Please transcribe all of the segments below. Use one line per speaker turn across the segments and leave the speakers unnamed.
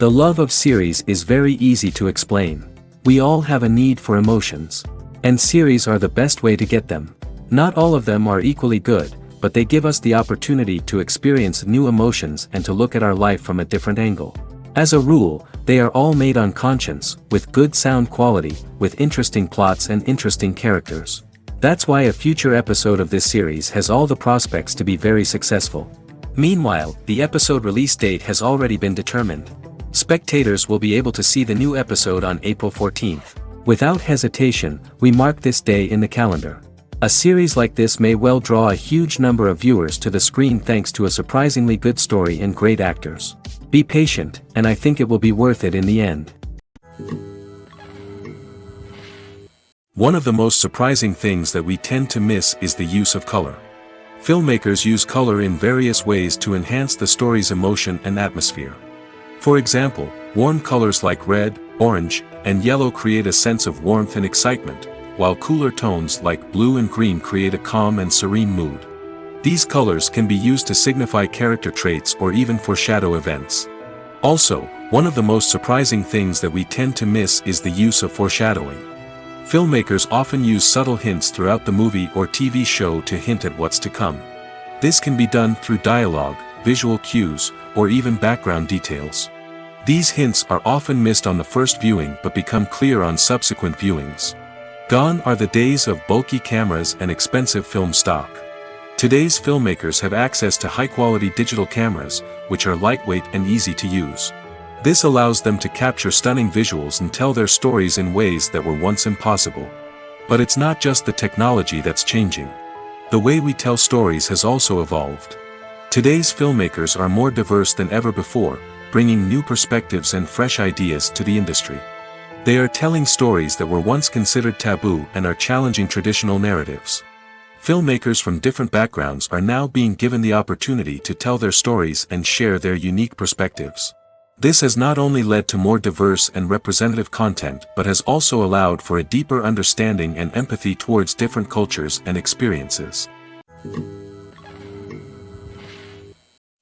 The love of series is very easy to explain. We all have a need for emotions. And series are the best way to get them. Not all of them are equally good, but they give us the opportunity to experience new emotions and to look at our life from a different angle. As a rule, they are all made on conscience, with good sound quality, with interesting plots and interesting characters. That's why a future episode of this series has all the prospects to be very successful. Meanwhile, the episode release date has already been determined. Spectators will be able to see the new episode on April 14th. Without hesitation, we mark this day in the calendar. A series like this may well draw a huge number of viewers to the screen thanks to a surprisingly good story and great actors. Be patient, and I think it will be worth it in the end.
One of the most surprising things that we tend to miss is the use of color. Filmmakers use color in various ways to enhance the story's emotion and atmosphere. For example, warm colors like red, orange, and yellow create a sense of warmth and excitement, while cooler tones like blue and green create a calm and serene mood. These colors can be used to signify character traits or even foreshadow events. Also, one of the most surprising things that we tend to miss is the use of foreshadowing. Filmmakers often use subtle hints throughout the movie or TV show to hint at what's to come. This can be done through dialogue, visual cues, or even background details. These hints are often missed on the first viewing but become clear on subsequent viewings. Gone are the days of bulky cameras and expensive film stock. Today's filmmakers have access to high-quality digital cameras, which are lightweight and easy to use. This allows them to capture stunning visuals and tell their stories in ways that were once impossible. But it's not just the technology that's changing. The way we tell stories has also evolved. Today's filmmakers are more diverse than ever before, bringing new perspectives and fresh ideas to the industry. They are telling stories that were once considered taboo and are challenging traditional narratives. Filmmakers from different backgrounds are now being given the opportunity to tell their stories and share their unique perspectives. This has not only led to more diverse and representative content but has also allowed for a deeper understanding and empathy towards different cultures and experiences.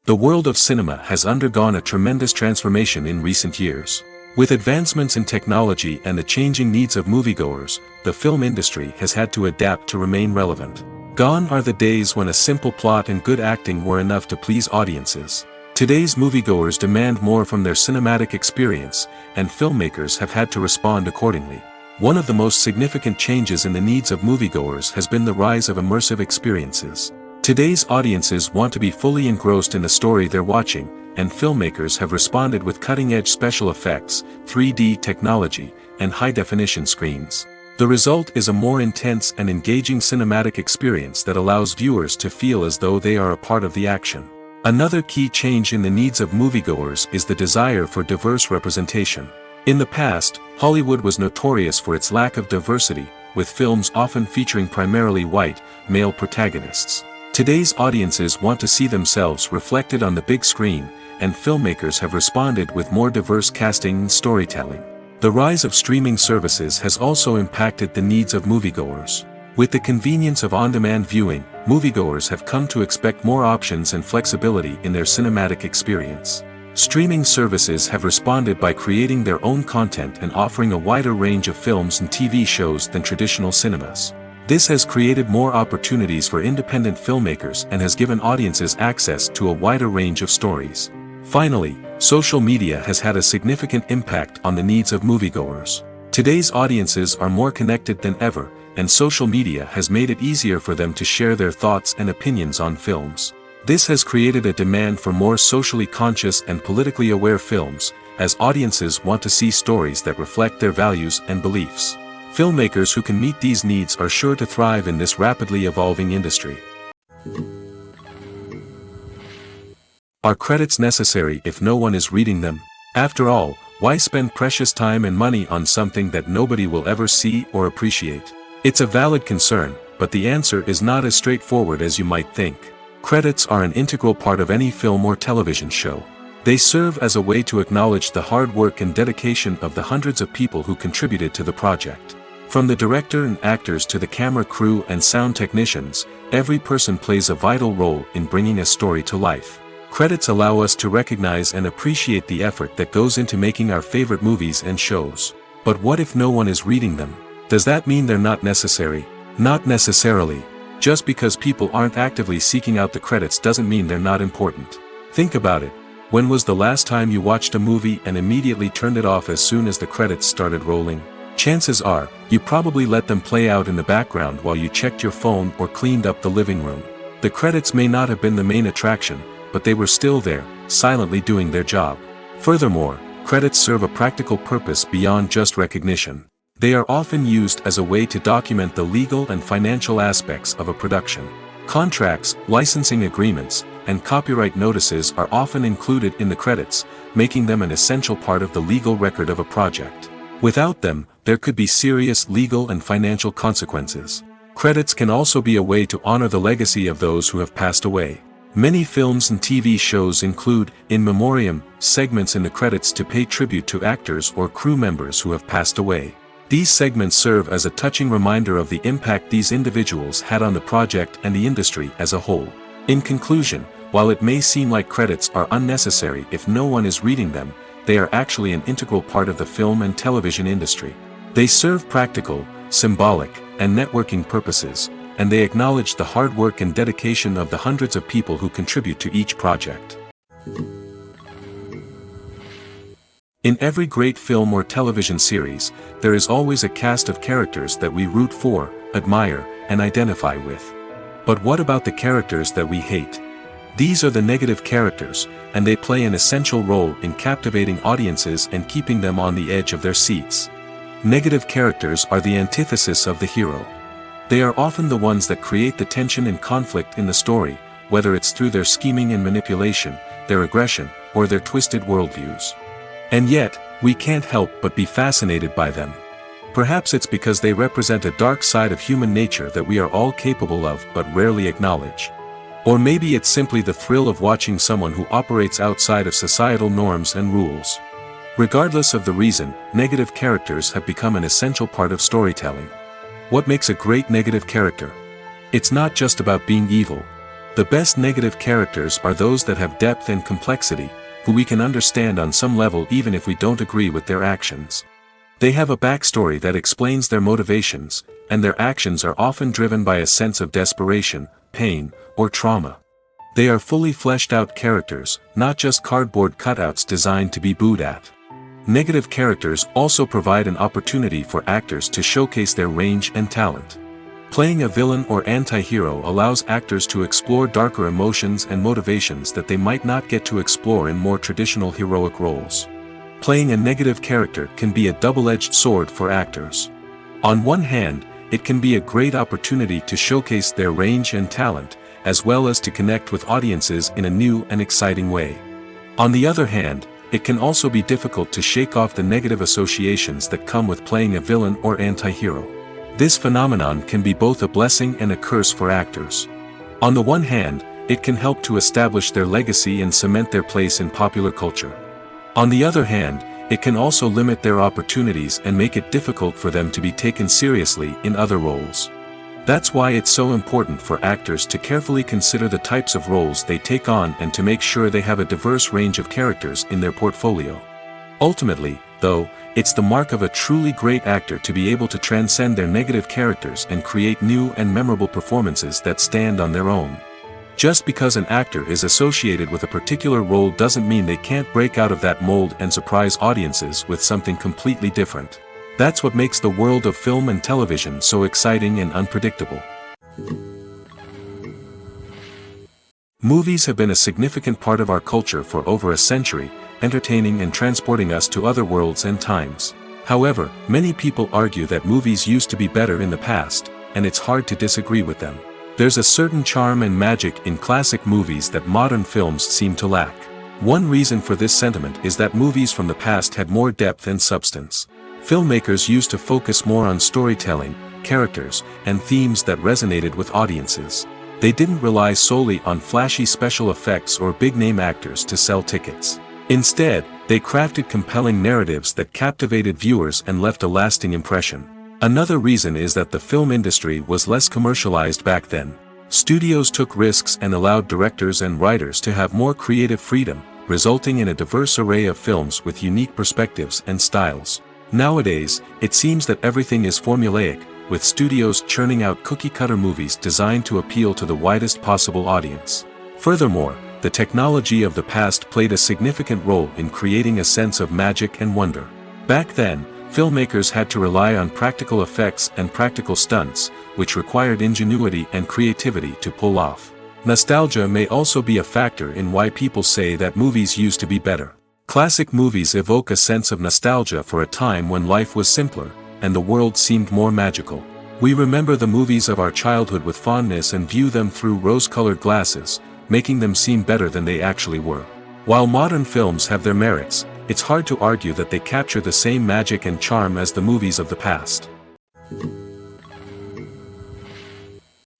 The world of cinema has undergone a tremendous transformation in recent years. With advancements in technology and the changing needs of moviegoers, the film industry has had to adapt to remain relevant. Gone are the days when a simple plot and good acting were enough to please audiences. Today's moviegoers demand more from their cinematic experience, and filmmakers have had to respond accordingly. One of the most significant changes in the needs of moviegoers has been the rise of immersive experiences. Today's audiences want to be fully engrossed in the story they're watching, and filmmakers have responded with cutting-edge special effects, 3D technology, and high-definition screens. The result is a more intense and engaging cinematic experience that allows viewers to feel as though they are a part of the action. Another key change in the needs of moviegoers is the desire for diverse representation. In the past, Hollywood was notorious for its lack of diversity, with films often featuring primarily white, male protagonists. Today's audiences want to see themselves reflected on the big screen, and filmmakers have responded with more diverse casting and storytelling. The rise of streaming services has also impacted the needs of moviegoers. With the convenience of on-demand viewing, moviegoers have come to expect more options and flexibility in their cinematic experience. Streaming services have responded by creating their own content and offering a wider range of films and TV shows than traditional cinemas. This has created more opportunities for independent filmmakers and has given audiences access to a wider range of stories. Finally, social media has had a significant impact on the needs of moviegoers. Today's audiences are more connected than ever, and social media has made it easier for them to share their thoughts and opinions on films. This has created a demand for more socially conscious and politically aware films, as audiences want to see stories that reflect their values and beliefs. Filmmakers who can meet these needs are sure to thrive in this rapidly evolving industry. Are credits necessary if no one is reading them? After all, why spend precious time and money on something that nobody will ever see or appreciate? It's a valid concern, but the answer is not as straightforward as you might think. Credits are an integral part of any film or television show. They serve as a way to acknowledge the hard work and dedication of the hundreds of people who contributed to the project. From the director and actors to the camera crew and sound technicians, every person plays a vital role in bringing a story to life. Credits allow us to recognize and appreciate the effort that goes into making our favorite movies and shows. But what if no one is reading them? Does that mean they're not necessary? Not necessarily. Just because people aren't actively seeking out the credits doesn't mean they're not important. Think about it. When was the last time you watched a movie and immediately turned it off as soon as the credits started rolling? Chances are, you probably let them play out in the background while you checked your phone or cleaned up the living room. The credits may not have been the main attraction, but they were still there, silently doing their job. Furthermore, credits serve a practical purpose beyond just recognition. They are often used as a way to document the legal and financial aspects of a production. Contracts, licensing agreements, and copyright notices are often included in the credits, making them an essential part of the legal record of a project. Without them, there could be serious legal and financial consequences. Credits can also be a way to honor the legacy of those who have passed away. Many films and TV shows include, in memoriam, segments in the credits to pay tribute to actors or crew members who have passed away. These segments serve as a touching reminder of the impact these individuals had on the project and the industry as a whole. In conclusion, while it may seem like credits are unnecessary if no one is reading them, they are actually an integral part of the film and television industry. They serve practical, symbolic, and networking purposes, and they acknowledge the hard work and dedication of the hundreds of people who contribute to each project. In every great film or television series, there is always a cast of characters that we root for, admire, and identify with. But what about the characters that we hate? These are the negative characters, and they play an essential role in captivating audiences and keeping them on the edge of their seats. Negative characters are the antithesis of the hero. They are often the ones that create the tension and conflict in the story, whether it's through their scheming and manipulation, their aggression, or their twisted worldviews. And yet, we can't help but be fascinated by them. Perhaps it's because they represent a dark side of human nature that we are all capable of but rarely acknowledge. Or maybe it's simply the thrill of watching someone who operates outside of societal norms and rules. Regardless of the reason, negative characters have become an essential part of storytelling. What makes a great negative character? It's not just about being evil. The best negative characters are those that have depth and complexity, who we can understand on some level even if we don't agree with their actions. They have a backstory that explains their motivations, and their actions are often driven by a sense of desperation, pain, or trauma. They are fully fleshed out characters, not just cardboard cutouts designed to be booed at. Negative characters also provide an opportunity for actors to showcase their range and talent. Playing a villain or anti-hero allows actors to explore darker emotions and motivations that they might not get to explore in more traditional heroic roles. Playing a negative character can be a double-edged sword for actors. On one hand, it can be a great opportunity to showcase their range and talent, as well as to connect with audiences in a new and exciting way. On the other hand, it can also be difficult to shake off the negative associations that come with playing a villain or anti-hero. This phenomenon can be both a blessing and a curse for actors. On the one hand, it can help to establish their legacy and cement their place in popular culture. On the other hand, it can also limit their opportunities and make it difficult for them to be taken seriously in other roles. That's why it's so important for actors to carefully consider the types of roles they take on and to make sure they have a diverse range of characters in their portfolio. Ultimately, though, it's the mark of a truly great actor to be able to transcend their negative characters and create new and memorable performances that stand on their own. Just because an actor is associated with a particular role doesn't mean they can't break out of that mold and surprise audiences with something completely different. That's what makes the world of film and television so exciting and unpredictable. Movies have been a significant part of our culture for over a century, entertaining and transporting us to other worlds and times. However, many people argue that movies used to be better in the past, and it's hard to disagree with them. There's a certain charm and magic in classic movies that modern films seem to lack. One reason for this sentiment is that movies from the past had more depth and substance. Filmmakers used to focus more on storytelling, characters, and themes that resonated with audiences. They didn't rely solely on flashy special effects or big-name actors to sell tickets. Instead, they crafted compelling narratives that captivated viewers and left a lasting impression. Another reason is that the film industry was less commercialized back then. Studios took risks and allowed directors and writers to have more creative freedom, resulting in a diverse array of films with unique perspectives and styles. Nowadays, it seems that everything is formulaic, with studios churning out cookie-cutter movies designed to appeal to the widest possible audience. Furthermore, the technology of the past played a significant role in creating a sense of magic and wonder. Back then, filmmakers had to rely on practical effects and practical stunts, which required ingenuity and creativity to pull off. Nostalgia may also be a factor in why people say that movies used to be better. Classic movies evoke a sense of nostalgia for a time when life was simpler, and the world seemed more magical. We remember the movies of our childhood with fondness and view them through rose-colored glasses, making them seem better than they actually were. While modern films have their merits, it's hard to argue that they capture the same magic and charm as the movies of the past.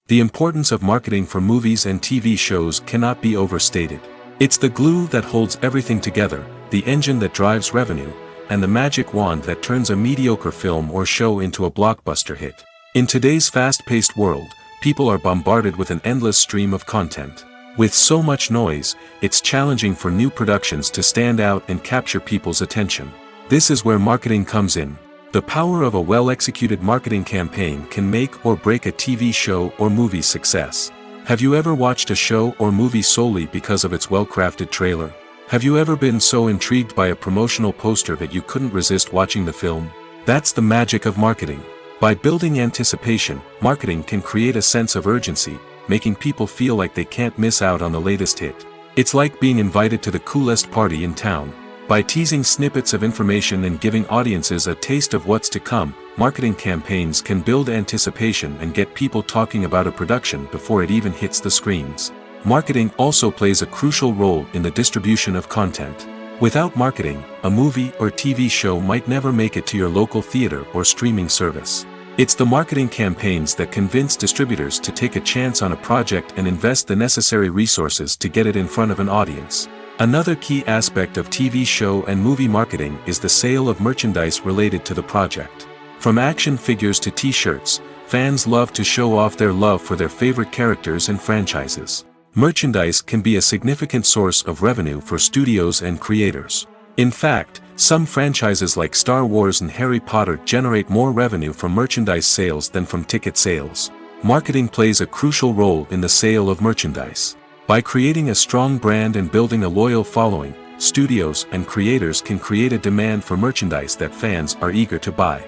The importance of marketing for movies and TV shows cannot be overstated. It's the glue that holds everything together, the engine that drives revenue, and the magic wand that turns a mediocre film or show into a blockbuster hit. In today's fast-paced world, people are bombarded with an endless stream of content. With so much noise, it's challenging for new productions to stand out and capture people's attention. This is where marketing comes in. The power of a well-executed marketing campaign can make or break a TV show or movie's success. Have you ever watched a show or movie solely because of its well-crafted trailer? Have you ever been so intrigued by a promotional poster that you couldn't resist watching the film? That's the magic of marketing. By building anticipation, marketing can create a sense of urgency, making people feel like they can't miss out on the latest hit. It's like being invited to the coolest party in town. By teasing snippets of information and giving audiences a taste of what's to come, marketing campaigns can build anticipation and get people talking about a production before it even hits the screens. Marketing also plays a crucial role in the distribution of content. Without marketing, a movie or TV show might never make it to your local theater or streaming service. It's the marketing campaigns that convince distributors to take a chance on a project and invest the necessary resources to get it in front of an audience. Another key aspect of TV show and movie marketing is the sale of merchandise related to the project. From action figures to t-shirts, fans love to show off their love for their favorite characters and franchises. Merchandise can be a significant source of revenue for studios and creators. In fact, some franchises like Star Wars and Harry Potter generate more revenue from merchandise sales than from ticket sales. Marketing plays a crucial role in the sale of merchandise. By creating a strong brand and building a loyal following, studios and creators can create a demand for merchandise that fans are eager to buy.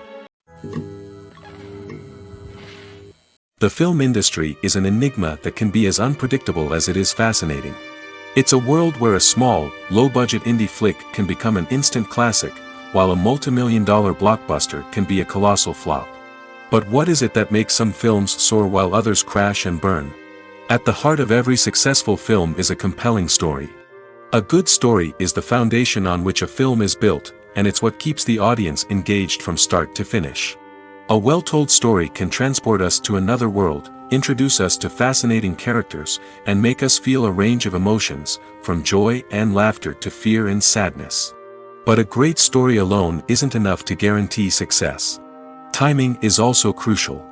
The film industry is an enigma that can be as unpredictable as it is fascinating. It's a world where a small, low-budget indie flick can become an instant classic, while a multi-million-dollar blockbuster can be a colossal flop. But what is it that makes some films soar while others crash and burn? At the heart of every successful film is a compelling story. A good story is the foundation on which a film is built, and it's what keeps the audience engaged from start to finish. A well-told story can transport us to another world, introduce us to fascinating characters, and make us feel a range of emotions, from joy and laughter to fear and sadness. But a great story alone isn't enough to guarantee success. Timing is also crucial.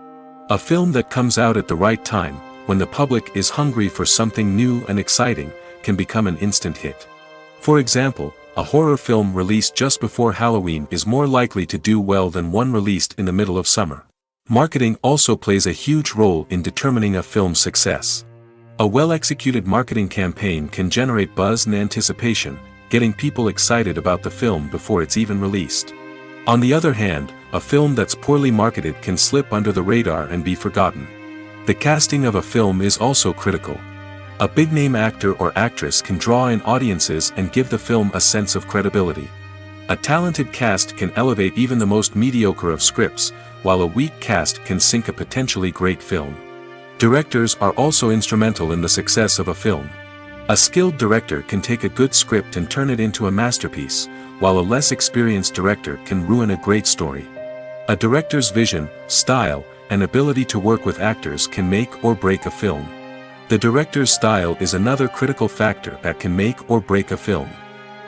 A film that comes out at the right time, when the public is hungry for something new and exciting, can become an instant hit. For example, a horror film released just before Halloween is more likely to do well than one released in the middle of summer. Marketing also plays a huge role in determining a film's success. A well-executed marketing campaign can generate buzz and anticipation, getting people excited about the film before it's even released. On the other hand, a film that's poorly marketed can slip under the radar and be forgotten. The casting of a film is also critical. A big-name actor or actress can draw in audiences and give the film a sense of credibility. A talented cast can elevate even the most mediocre of scripts, while a weak cast can sink a potentially great film. Directors are also instrumental in the success of a film. A skilled director can take a good script and turn it into a masterpiece, while a less experienced director can ruin a great story. A director's vision, style, and ability to work with actors can make or break a film. The director's style is another critical factor that can make or break a film.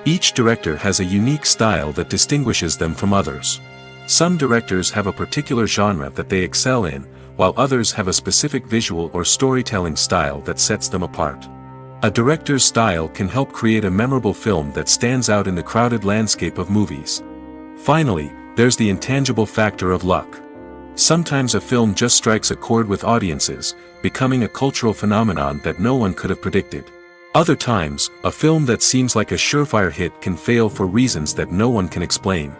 Each director has a unique style that distinguishes them from others. Some directors have a particular genre that they excel in, while others have a specific visual or storytelling style that sets them apart. A director's style can help create a memorable film that stands out in the crowded landscape of movies. Finally, there's the intangible factor of luck. Sometimes a film just strikes a chord with audiences, becoming a cultural phenomenon that no one could have predicted. Other times, a film that seems like a surefire hit can fail for reasons that no one can explain.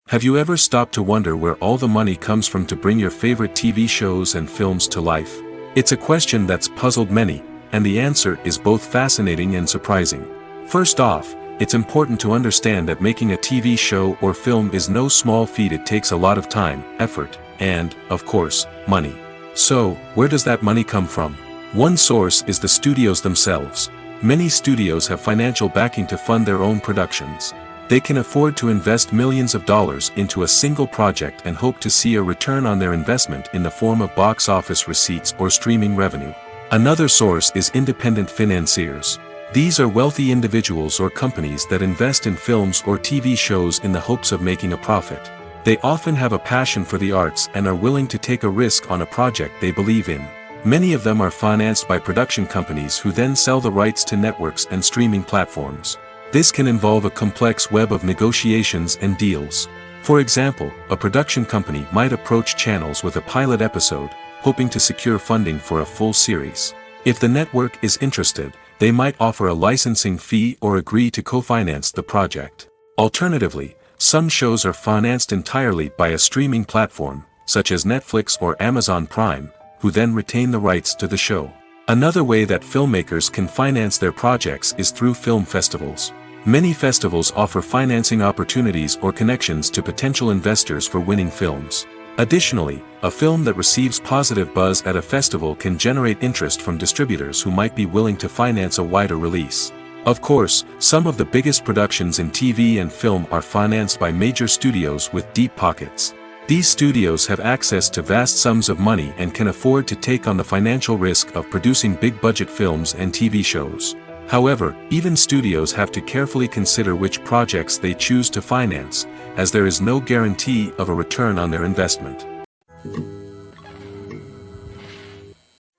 Have you ever stopped to wonder where all the money comes from to bring your favorite TV shows and films to life? It's a question that's puzzled many, and the answer is both fascinating and surprising. First off, it's important to understand that making a TV show or film is no small feat. It takes a lot of time, effort, and, of course, money. So, where does that money come from? One source is the studios themselves. Many studios have financial backing to fund their own productions. They can afford to invest millions of dollars into a single project and hope to see a return on their investment in the form of box office receipts or streaming revenue. Another source is independent financiers. These are wealthy individuals or companies that invest in films or TV shows in the hopes of making a profit. They often have a passion for the arts and are willing to take a risk on a project they believe in. Many of them are financed by production companies who then sell the rights to networks and streaming platforms. This can involve a complex web of negotiations and deals. For example, a production company might approach channels with a pilot episode, hoping to secure funding for a full series. If the network is interested, they might offer a licensing fee or agree to co-finance the project. Alternatively, some shows are financed entirely by a streaming platform, such as Netflix or Amazon Prime, who then retain the rights to the show. Another way that filmmakers can finance their projects is through film festivals. Many festivals offer financing opportunities or connections to potential investors for winning films. Additionally, a film that receives positive buzz at a festival can generate interest from distributors who might be willing to finance a wider release. Of course, some of the biggest productions in TV and film are financed by major studios with deep pockets. These studios have access to vast sums of money and can afford to take on the financial risk of producing big-budget films and TV shows. However, even studios have to carefully consider which projects they choose to finance, as there is no guarantee of a return on their investment.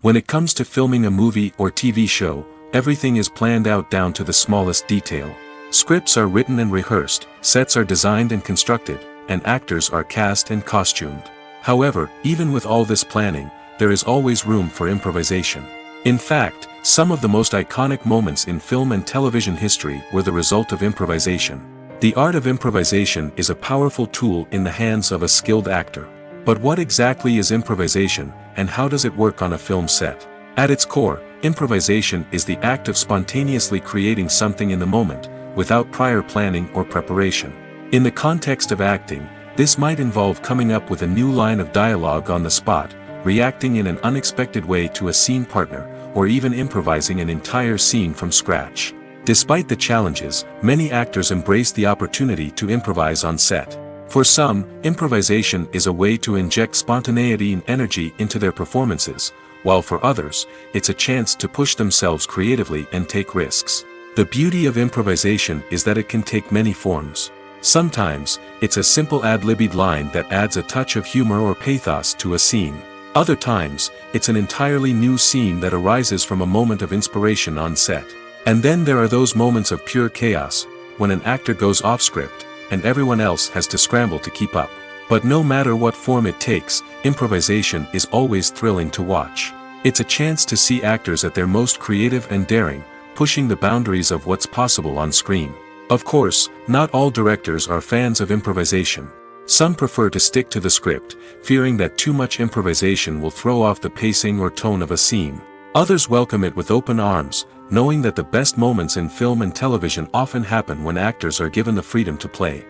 When it comes to filming a movie or TV show, everything is planned out down to the smallest detail. Scripts are written and rehearsed, sets are designed and constructed, and actors are cast and costumed. However, even with all this planning, there is always room for improvisation. In fact, some of the most iconic moments in film and television history were the result of improvisation. The art of improvisation is a powerful tool in the hands of a skilled actor. But what exactly is improvisation, and how does it work on a film set? At its core, improvisation is the act of spontaneously creating something in the moment, without prior planning or preparation. In the context of acting, this might involve coming up with a new line of dialogue on the spot, reacting in an unexpected way to a scene partner, or even improvising an entire scene from scratch. Despite the challenges, many actors embrace the opportunity to improvise on set. For some, improvisation is a way to inject spontaneity and energy into their performances, while for others, it's a chance to push themselves creatively and take risks. The beauty of improvisation is that it can take many forms. Sometimes, it's a simple ad-libbed line that adds a touch of humor or pathos to a scene. Other times, it's an entirely new scene that arises from a moment of inspiration on set. And then there are those moments of pure chaos, when an actor goes off script, and everyone else has to scramble to keep up. But no matter what form it takes, improvisation is always thrilling to watch. It's a chance to see actors at their most creative and daring, pushing the boundaries of what's possible on screen. Of course, not all directors are fans of improvisation. Some prefer to stick to the script, fearing that too much improvisation will throw off the pacing or tone of a scene. Others welcome it with open arms, knowing that the best moments in film and television often happen when actors are given the freedom to play.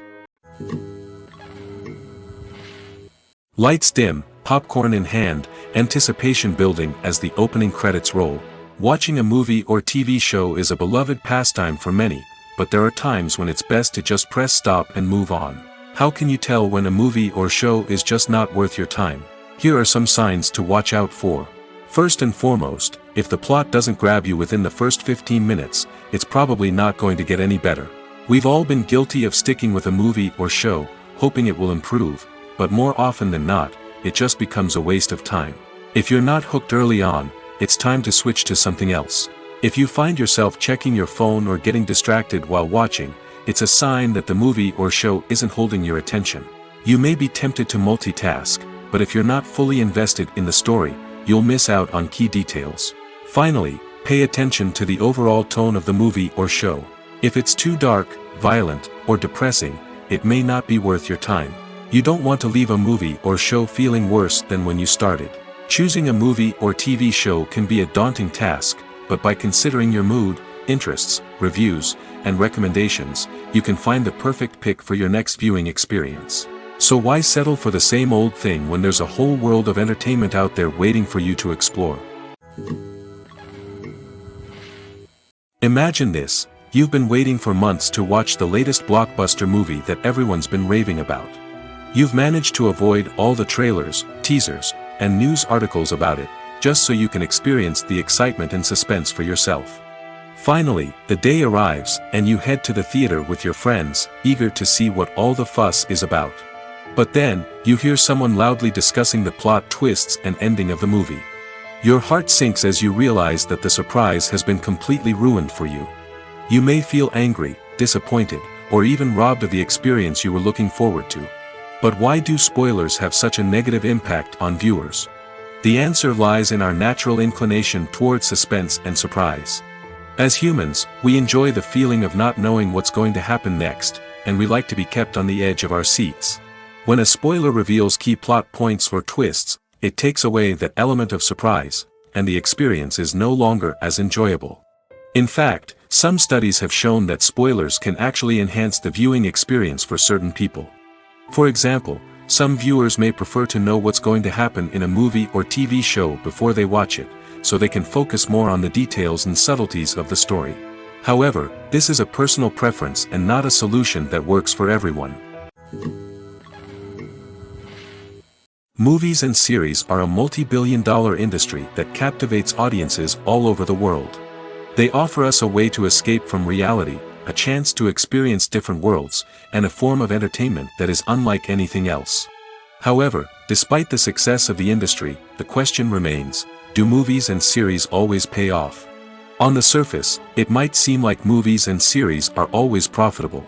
Lights dim, popcorn in hand, anticipation building as the opening credits roll. Watching a movie or TV show is a beloved pastime for many, but there are times when it's best to just press stop and move on. How can you tell when a movie or show is just not worth your time? Here are some signs to watch out for. First and foremost, if the plot doesn't grab you within the first 15 minutes, it's probably not going to get any better. We've all been guilty of sticking with a movie or show, hoping it will improve, but more often than not, it just becomes a waste of time. If you're not hooked early on, it's time to switch to something else. If you find yourself checking your phone or getting distracted while watching, it's a sign that the movie or show isn't holding your attention. You may be tempted to multitask, but if you're not fully invested in the story, you'll miss out on key details. Finally, pay attention to the overall tone of the movie or show. If it's too dark, violent, or depressing, it may not be worth your time. You don't want to leave a movie or show feeling worse than when you started. Choosing a movie or TV show can be a daunting task, but by considering your mood, interests, reviews, and recommendations, you can find the perfect pick for your next viewing experience. So why settle for the same old thing when there's a whole world of entertainment out there waiting for you to explore? Imagine this: you've been waiting for months to watch the latest blockbuster movie that everyone's been raving about. You've managed to avoid all the trailers, teasers, and news articles about it, just so you can experience the excitement and suspense for yourself. Finally, the day arrives, and you head to the theater with your friends, eager to see what all the fuss is about. But then, you hear someone loudly discussing the plot twists and ending of the movie. Your heart sinks as you realize that the surprise has been completely ruined for you. You may feel angry, disappointed, or even robbed of the experience you were looking forward to. But why do spoilers have such a negative impact on viewers? The answer lies in our natural inclination towards suspense and surprise. As humans, we enjoy the feeling of not knowing what's going to happen next, and we like to be kept on the edge of our seats. When a spoiler reveals key plot points or twists, it takes away that element of surprise, and the experience is no longer as enjoyable. In fact, some studies have shown that spoilers can actually enhance the viewing experience for certain people. For example, some viewers may prefer to know what's going to happen in a movie or TV show before they watch it, so they can focus more on the details and subtleties of the story. However, this is a personal preference and not a solution that works for everyone. Movies and series are a multi-billion-dollar industry that captivates audiences all over the world. They offer us a way to escape from reality, a chance to experience different worlds, and a form of entertainment that is unlike anything else. However, despite the success of the industry, the question remains: do movies and series always pay off? On the surface, it might seem like movies and series are always profitable.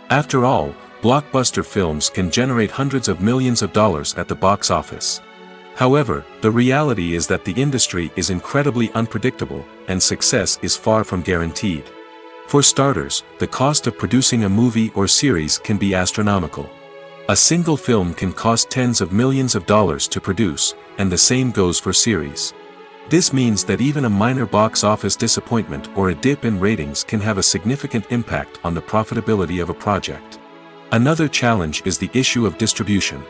After all, blockbuster films can generate hundreds of millions of dollars at the box office. However, the reality is that the industry is incredibly unpredictable, and success is far from guaranteed. For starters, the cost of producing a movie or series can be astronomical. A single film can cost tens of millions of dollars to produce, and the same goes for series. This means that even a minor box office disappointment or a dip in ratings can have a significant impact on the profitability of a project. Another challenge is the issue of distribution.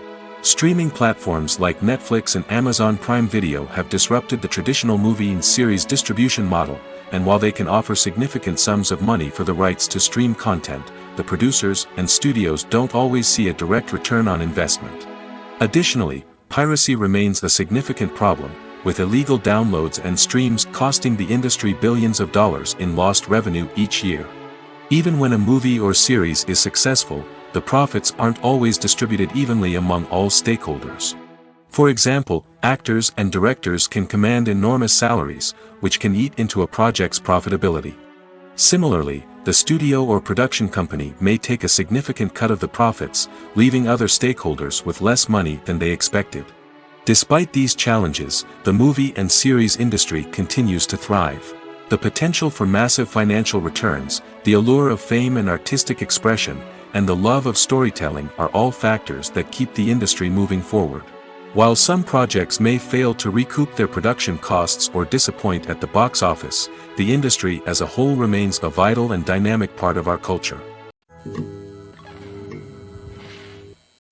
Streaming platforms like Netflix and Amazon Prime Video have disrupted the traditional movie and series distribution model, and while they can offer significant sums of money for the rights to stream content, the producers and studios don't always see a direct return on investment. Additionally, piracy remains a significant problem, with illegal downloads and streams costing the industry billions of dollars in lost revenue each year. Even when a movie or series is successful, the profits aren't always distributed evenly among all stakeholders. For example, actors and directors can command enormous salaries, which can eat into a project's profitability. Similarly, the studio or production company may take a significant cut of the profits, leaving other stakeholders with less money than they expected. Despite these challenges, the movie and series industry continues to thrive. The potential for massive financial returns, the allure of fame and artistic expression, and the love of storytelling are all factors that keep the industry moving forward. While some projects may fail to recoup their production costs or disappoint at the box office, the industry as a whole remains a vital and dynamic part of our culture.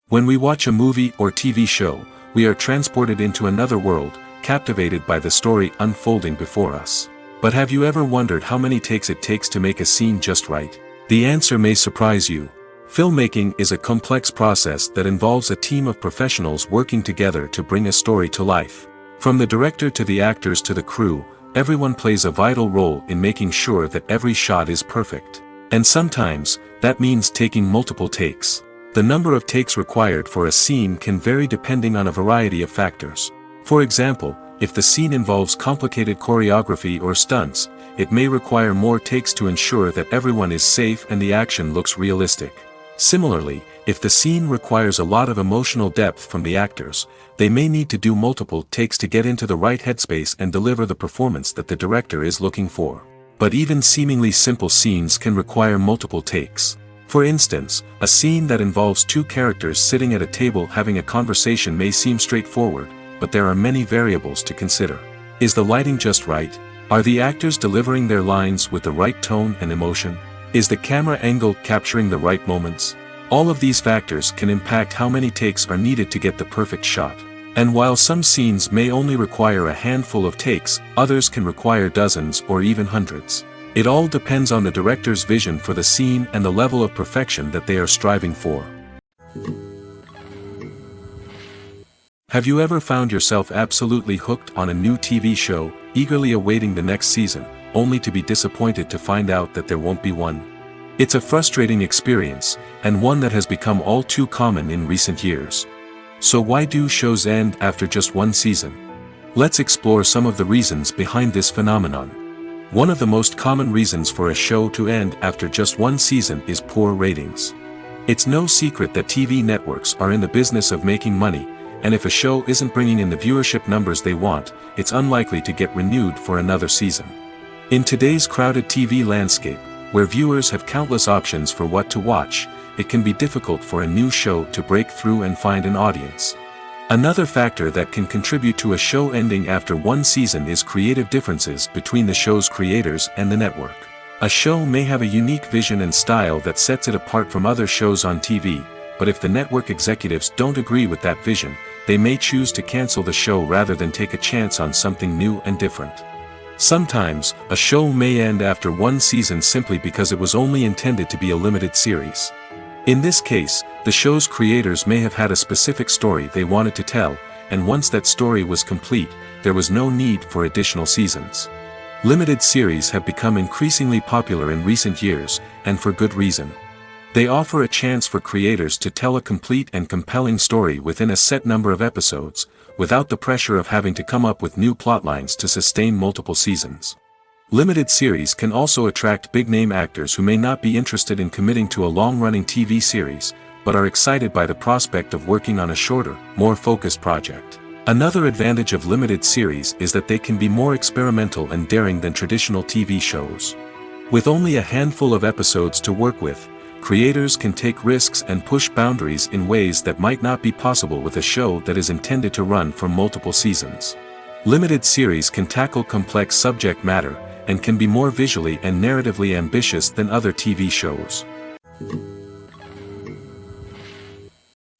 When we watch a movie or TV show, we are transported into another world, captivated by the story unfolding before us. But have you ever wondered how many takes it takes to make a scene just right? The answer may surprise you. Filmmaking is a complex process that involves a team of professionals working together to bring a story to life. From the director to the actors to the crew, everyone plays a vital role in making sure that every shot is perfect. And sometimes, that means taking multiple takes. The number of takes required for a scene can vary depending on a variety of factors. For example, if the scene involves complicated choreography or stunts, it may require more takes to ensure that everyone is safe and the action looks realistic. Similarly, if the scene requires a lot of emotional depth from the actors, they may need to do multiple takes to get into the right headspace and deliver the performance that the director is looking for. But even seemingly simple scenes can require multiple takes. For instance, a scene that involves two characters sitting at a table having a conversation may seem straightforward, but there are many variables to consider. Is the lighting just right? Are the actors delivering their lines with the right tone and emotion? Is the camera angle capturing the right moments? All of these factors can impact how many takes are needed to get the perfect shot. And while some scenes may only require a handful of takes, others can require dozens or even hundreds. It all depends on the director's vision for the scene and the level of perfection that they are striving for. Have you ever found yourself absolutely hooked on a new TV show, eagerly awaiting the next season, only to be disappointed to find out that there won't be one? It's a frustrating experience, and one that has become all too common in recent years. So why do shows end after just one season? Let's explore some of the reasons behind this phenomenon. One of the most common reasons for a show to end after just one season is poor ratings. It's no secret that TV networks are in the business of making money, and if a show isn't bringing in the viewership numbers they want, it's unlikely to get renewed for another season. In today's crowded TV landscape, where viewers have countless options for what to watch, it can be difficult for a new show to break through and find an audience. Another factor that can contribute to a show ending after one season is creative differences between the show's creators and the network. A show may have a unique vision and style that sets it apart from other shows on TV, but if the network executives don't agree with that vision, they may choose to cancel the show rather than take a chance on something new and different. Sometimes, a show may end after one season simply because it was only intended to be a limited series. In this case, the show's creators may have had a specific story they wanted to tell, and once that story was complete, there was no need for additional seasons. Limited series have become increasingly popular in recent years, and for good reason. They offer a chance for creators to tell a complete and compelling story within a set number of episodes, without the pressure of having to come up with new plotlines to sustain multiple seasons. Limited series can also attract big-name actors who may not be interested in committing to a long-running TV series, but are excited by the prospect of working on a shorter, more focused project. Another advantage of limited series is that they can be more experimental and daring than traditional TV shows. With only a handful of episodes to work with, creators can take risks and push boundaries in ways that might not be possible with a show that is intended to run for multiple seasons. Limited series can tackle complex subject matter, and can be more visually and narratively ambitious than other TV shows.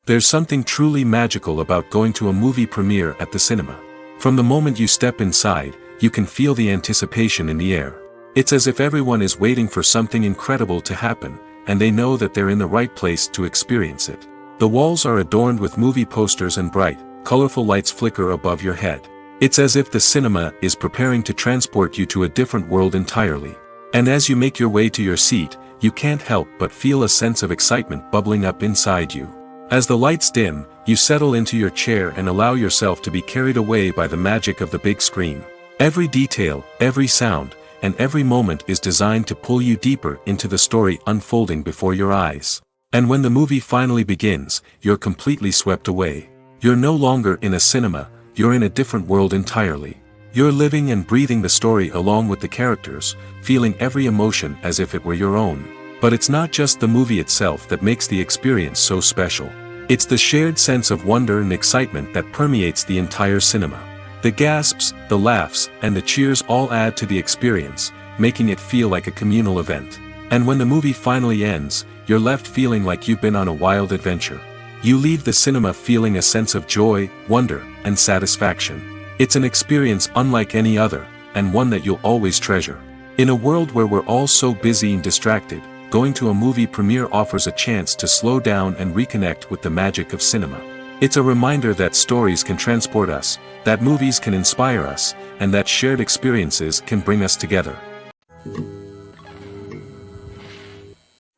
There's something truly magical about going to a movie premiere at the cinema. From the moment you step inside, you can feel the anticipation in the air. It's as if everyone is waiting for something incredible to happen, and they know that they're in the right place to experience it. The walls are adorned with movie posters and bright, colorful lights flicker above your head. It's as if the cinema is preparing to transport you to a different world entirely. And as you make your way to your seat, you can't help but feel a sense of excitement bubbling up inside you. As the lights dim, you settle into your chair and allow yourself to be carried away by the magic of the big screen. Every detail, every sound, and every moment is designed to pull you deeper into the story unfolding before your eyes. And when the movie finally begins, you're completely swept away. You're no longer in a cinema, you're in a different world entirely. You're living and breathing the story along with the characters, feeling every emotion as if it were your own. But it's not just the movie itself that makes the experience so special. It's the shared sense of wonder and excitement that permeates the entire cinema. The gasps, the laughs, and the cheers all add to the experience, making it feel like a communal event. And when the movie finally ends, you're left feeling like you've been on a wild adventure. You leave the cinema feeling a sense of joy, wonder, and satisfaction. It's an experience unlike any other, and one that you'll always treasure. In a world where we're all so busy and distracted, going to a movie premiere offers a chance to slow down and reconnect with the magic of cinema. It's a reminder that stories can transport us, that movies can inspire us, and that shared experiences can bring us together.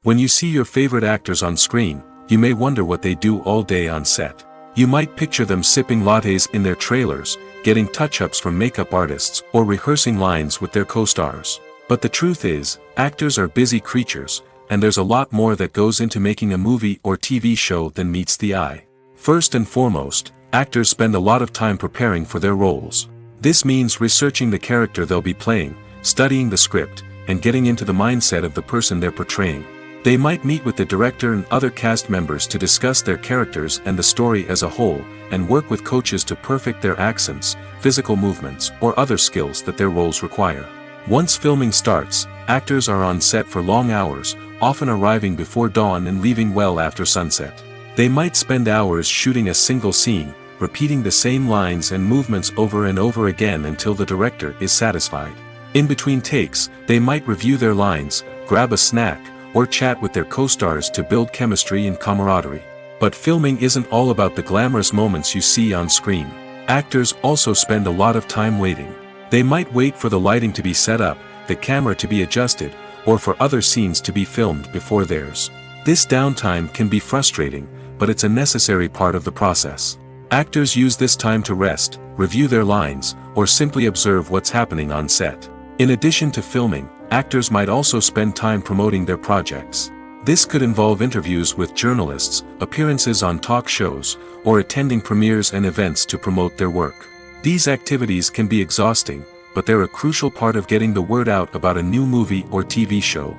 When you see your favorite actors on screen, you may wonder what they do all day on set. You might picture them sipping lattes in their trailers, getting touch-ups from makeup artists, or rehearsing lines with their co-stars. But the truth is, actors are busy creatures, and there's a lot more that goes into making a movie or TV show than meets the eye. First and foremost, actors spend a lot of time preparing for their roles. This means researching the character they'll be playing, studying the script, and getting into the mindset of the person they're portraying. They might meet with the director and other cast members to discuss their characters and the story as a whole, and work with coaches to perfect their accents, physical movements, or other skills that their roles require. Once filming starts, actors are on set for long hours, often arriving before dawn and leaving well after sunset. They might spend hours shooting a single scene, repeating the same lines and movements over and over again until the director is satisfied. In between takes, they might review their lines, grab a snack, or chat with their co-stars to build chemistry and camaraderie. But filming isn't all about the glamorous moments you see on screen. Actors also spend a lot of time waiting. They might wait for the lighting to be set up, the camera to be adjusted, or for other scenes to be filmed before theirs. This downtime can be frustrating, but it's a necessary part of the process. Actors use this time to rest, review their lines, or simply observe what's happening on set. In addition to filming, actors might also spend time promoting their projects. This could involve interviews with journalists, appearances on talk shows, or attending premieres and events to promote their work. These activities can be exhausting, but they're a crucial part of getting the word out about a new movie or TV show.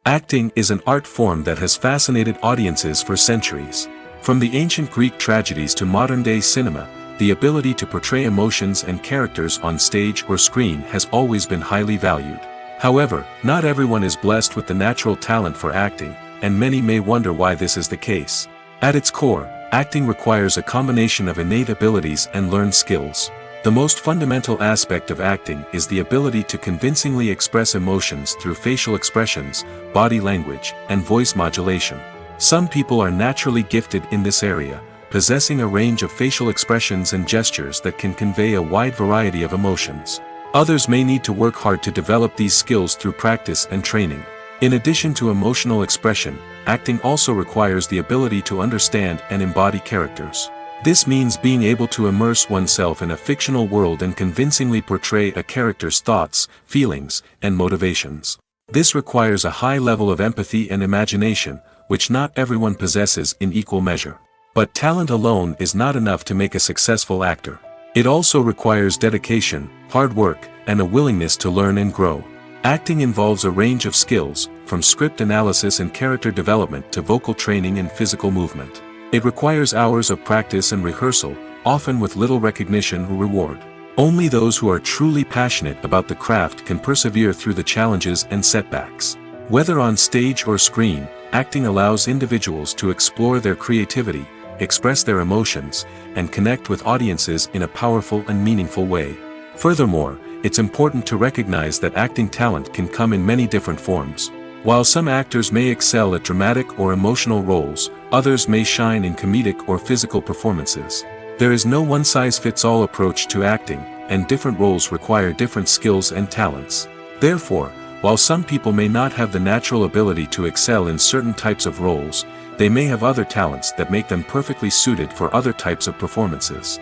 Acting is an art form that has fascinated audiences for centuries. From the ancient Greek tragedies to modern-day cinema, the ability to portray emotions and characters on stage or screen has always been highly valued. However, not everyone is blessed with the natural talent for acting, and many may wonder why this is the case. At its core, acting requires a combination of innate abilities and learned skills. The most fundamental aspect of acting is the ability to convincingly express emotions through facial expressions, body language, and voice modulation. Some people are naturally gifted in this area, possessing a range of facial expressions and gestures that can convey a wide variety of emotions. Others may need to work hard to develop these skills through practice and training. In addition to emotional expression, acting also requires the ability to understand and embody characters. This means being able to immerse oneself in a fictional world and convincingly portray a character's thoughts, feelings, and motivations. This requires a high level of empathy and imagination, which not everyone possesses in equal measure. But talent alone is not enough to make a successful actor. It also requires dedication, hard work, and a willingness to learn and grow. Acting involves a range of skills, from script analysis and character development to vocal training and physical movement. It requires hours of practice and rehearsal, often with little recognition or reward. Only those who are truly passionate about the craft can persevere through the challenges and setbacks. Whether on stage or screen, acting allows individuals to explore their creativity, express their emotions, and connect with audiences in a powerful and meaningful way. Furthermore, it's important to recognize that acting talent can come in many different forms. While some actors may excel at dramatic or emotional roles, others may shine in comedic or physical performances. There is no one-size-fits-all approach to acting, and different roles require different skills and talents. Therefore, while some people may not have the natural ability to excel in certain types of roles, they may have other talents that make them perfectly suited for other types of performances.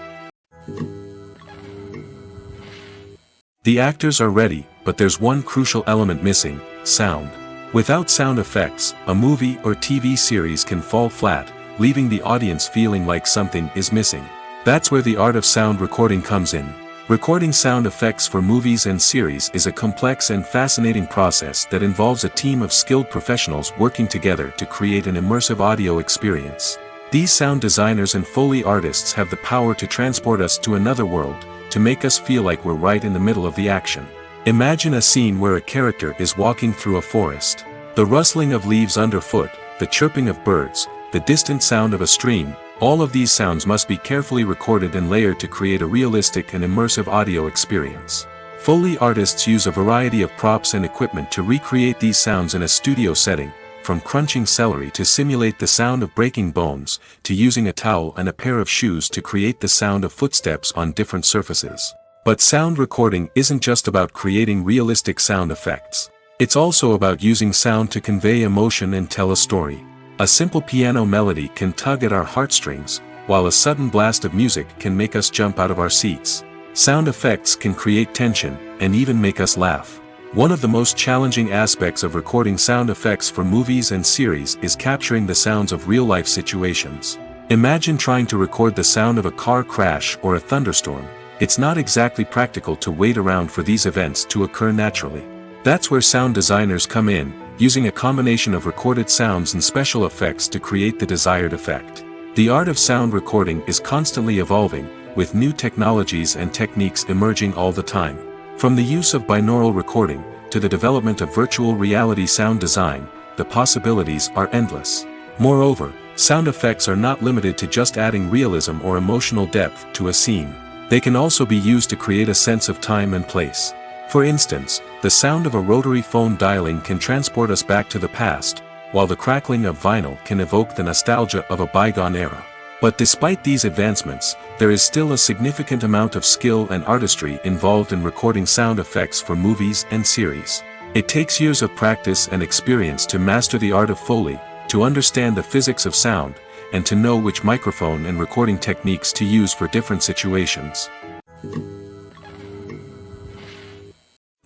The actors are ready, but there's one crucial element missing: sound. Without sound effects, a movie or TV series can fall flat, leaving the audience feeling like something is missing. That's where the art of sound recording comes in. Recording sound effects for movies and series is a complex and fascinating process that involves a team of skilled professionals working together to create an immersive audio experience. These sound designers and Foley artists have the power to transport us to another world, to make us feel like we're right in the middle of the action. Imagine a scene where a character is walking through a forest. The rustling of leaves underfoot, the chirping of birds, the distant sound of a stream, all of these sounds must be carefully recorded and layered to create a realistic and immersive audio experience. Foley artists use a variety of props and equipment to recreate these sounds in a studio setting, from crunching celery to simulate the sound of breaking bones, to using a towel and a pair of shoes to create the sound of footsteps on different surfaces. But sound recording isn't just about creating realistic sound effects. It's also about using sound to convey emotion and tell a story. A simple piano melody can tug at our heartstrings, while a sudden blast of music can make us jump out of our seats. Sound effects can create tension, and even make us laugh. One of the most challenging aspects of recording sound effects for movies and series is capturing the sounds of real-life situations. Imagine trying to record the sound of a car crash or a thunderstorm. It's not exactly practical to wait around for these events to occur naturally. That's where sound designers come in, using a combination of recorded sounds and special effects to create the desired effect. The art of sound recording is constantly evolving, with new technologies and techniques emerging all the time. From the use of binaural recording, to the development of virtual reality sound design, the possibilities are endless. Moreover, sound effects are not limited to just adding realism or emotional depth to a scene. They can also be used to create a sense of time and place. For instance, the sound of a rotary phone dialing can transport us back to the past, while the crackling of vinyl can evoke the nostalgia of a bygone era. But despite these advancements, there is still a significant amount of skill and artistry involved in recording sound effects for movies and series. It takes years of practice and experience to master the art of Foley, to understand the physics of sound, and to know which microphone and recording techniques to use for different situations.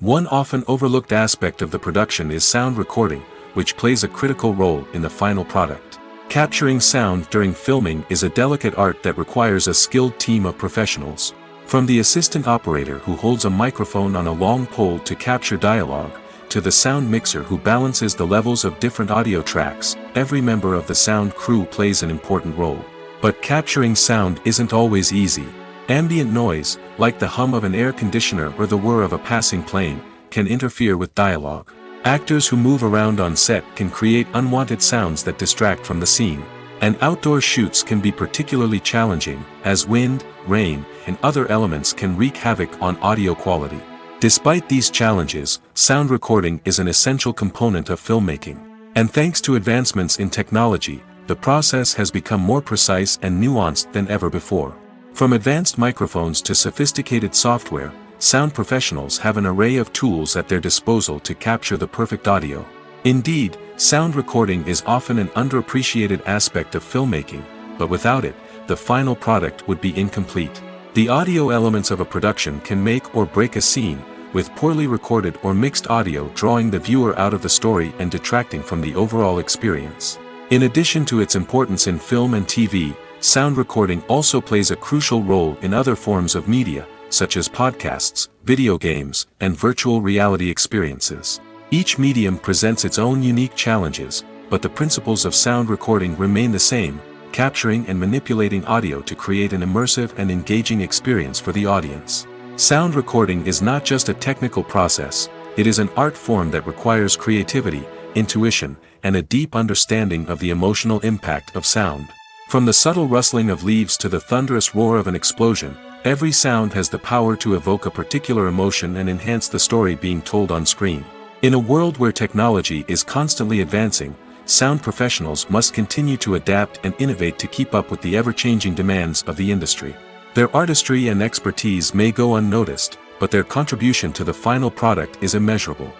One often overlooked aspect of the production is sound recording, which plays a critical role in the final product. Capturing sound during filming is a delicate art that requires a skilled team of professionals. From the assistant operator who holds a microphone on a long pole to capture dialogue, to the sound mixer who balances the levels of different audio tracks, every member of the sound crew plays an important role. But capturing sound isn't always easy. Ambient noise, like the hum of an air conditioner or the whir of a passing plane, can interfere with dialogue. Actors who move around on set can create unwanted sounds that distract from the scene. And outdoor shoots can be particularly challenging, as wind, rain, and other elements can wreak havoc on audio quality. Despite these challenges, sound recording is an essential component of filmmaking. And thanks to advancements in technology, the process has become more precise and nuanced than ever before. From advanced microphones to sophisticated software, sound professionals have an array of tools at their disposal to capture the perfect audio. Indeed, sound recording is often an underappreciated aspect of filmmaking, but without it, the final product would be incomplete. The audio elements of a production can make or break a scene, with poorly recorded or mixed audio drawing the viewer out of the story and detracting from the overall experience. In addition to its importance in film and TV, sound recording also plays a crucial role in other forms of media, such as podcasts, video games, and virtual reality experiences. Each medium presents its own unique challenges, but the principles of sound recording remain the same: capturing and manipulating audio to create an immersive and engaging experience for the audience. Sound recording is not just a technical process, it is an art form that requires creativity, intuition, and a deep understanding of the emotional impact of sound. From the subtle rustling of leaves to the thunderous roar of an explosion, every sound has the power to evoke a particular emotion and enhance the story being told on screen. In a world where technology is constantly advancing, sound professionals must continue to adapt and innovate to keep up with the ever-changing demands of the industry. Their artistry and expertise may go unnoticed, but their contribution to the final product is immeasurable.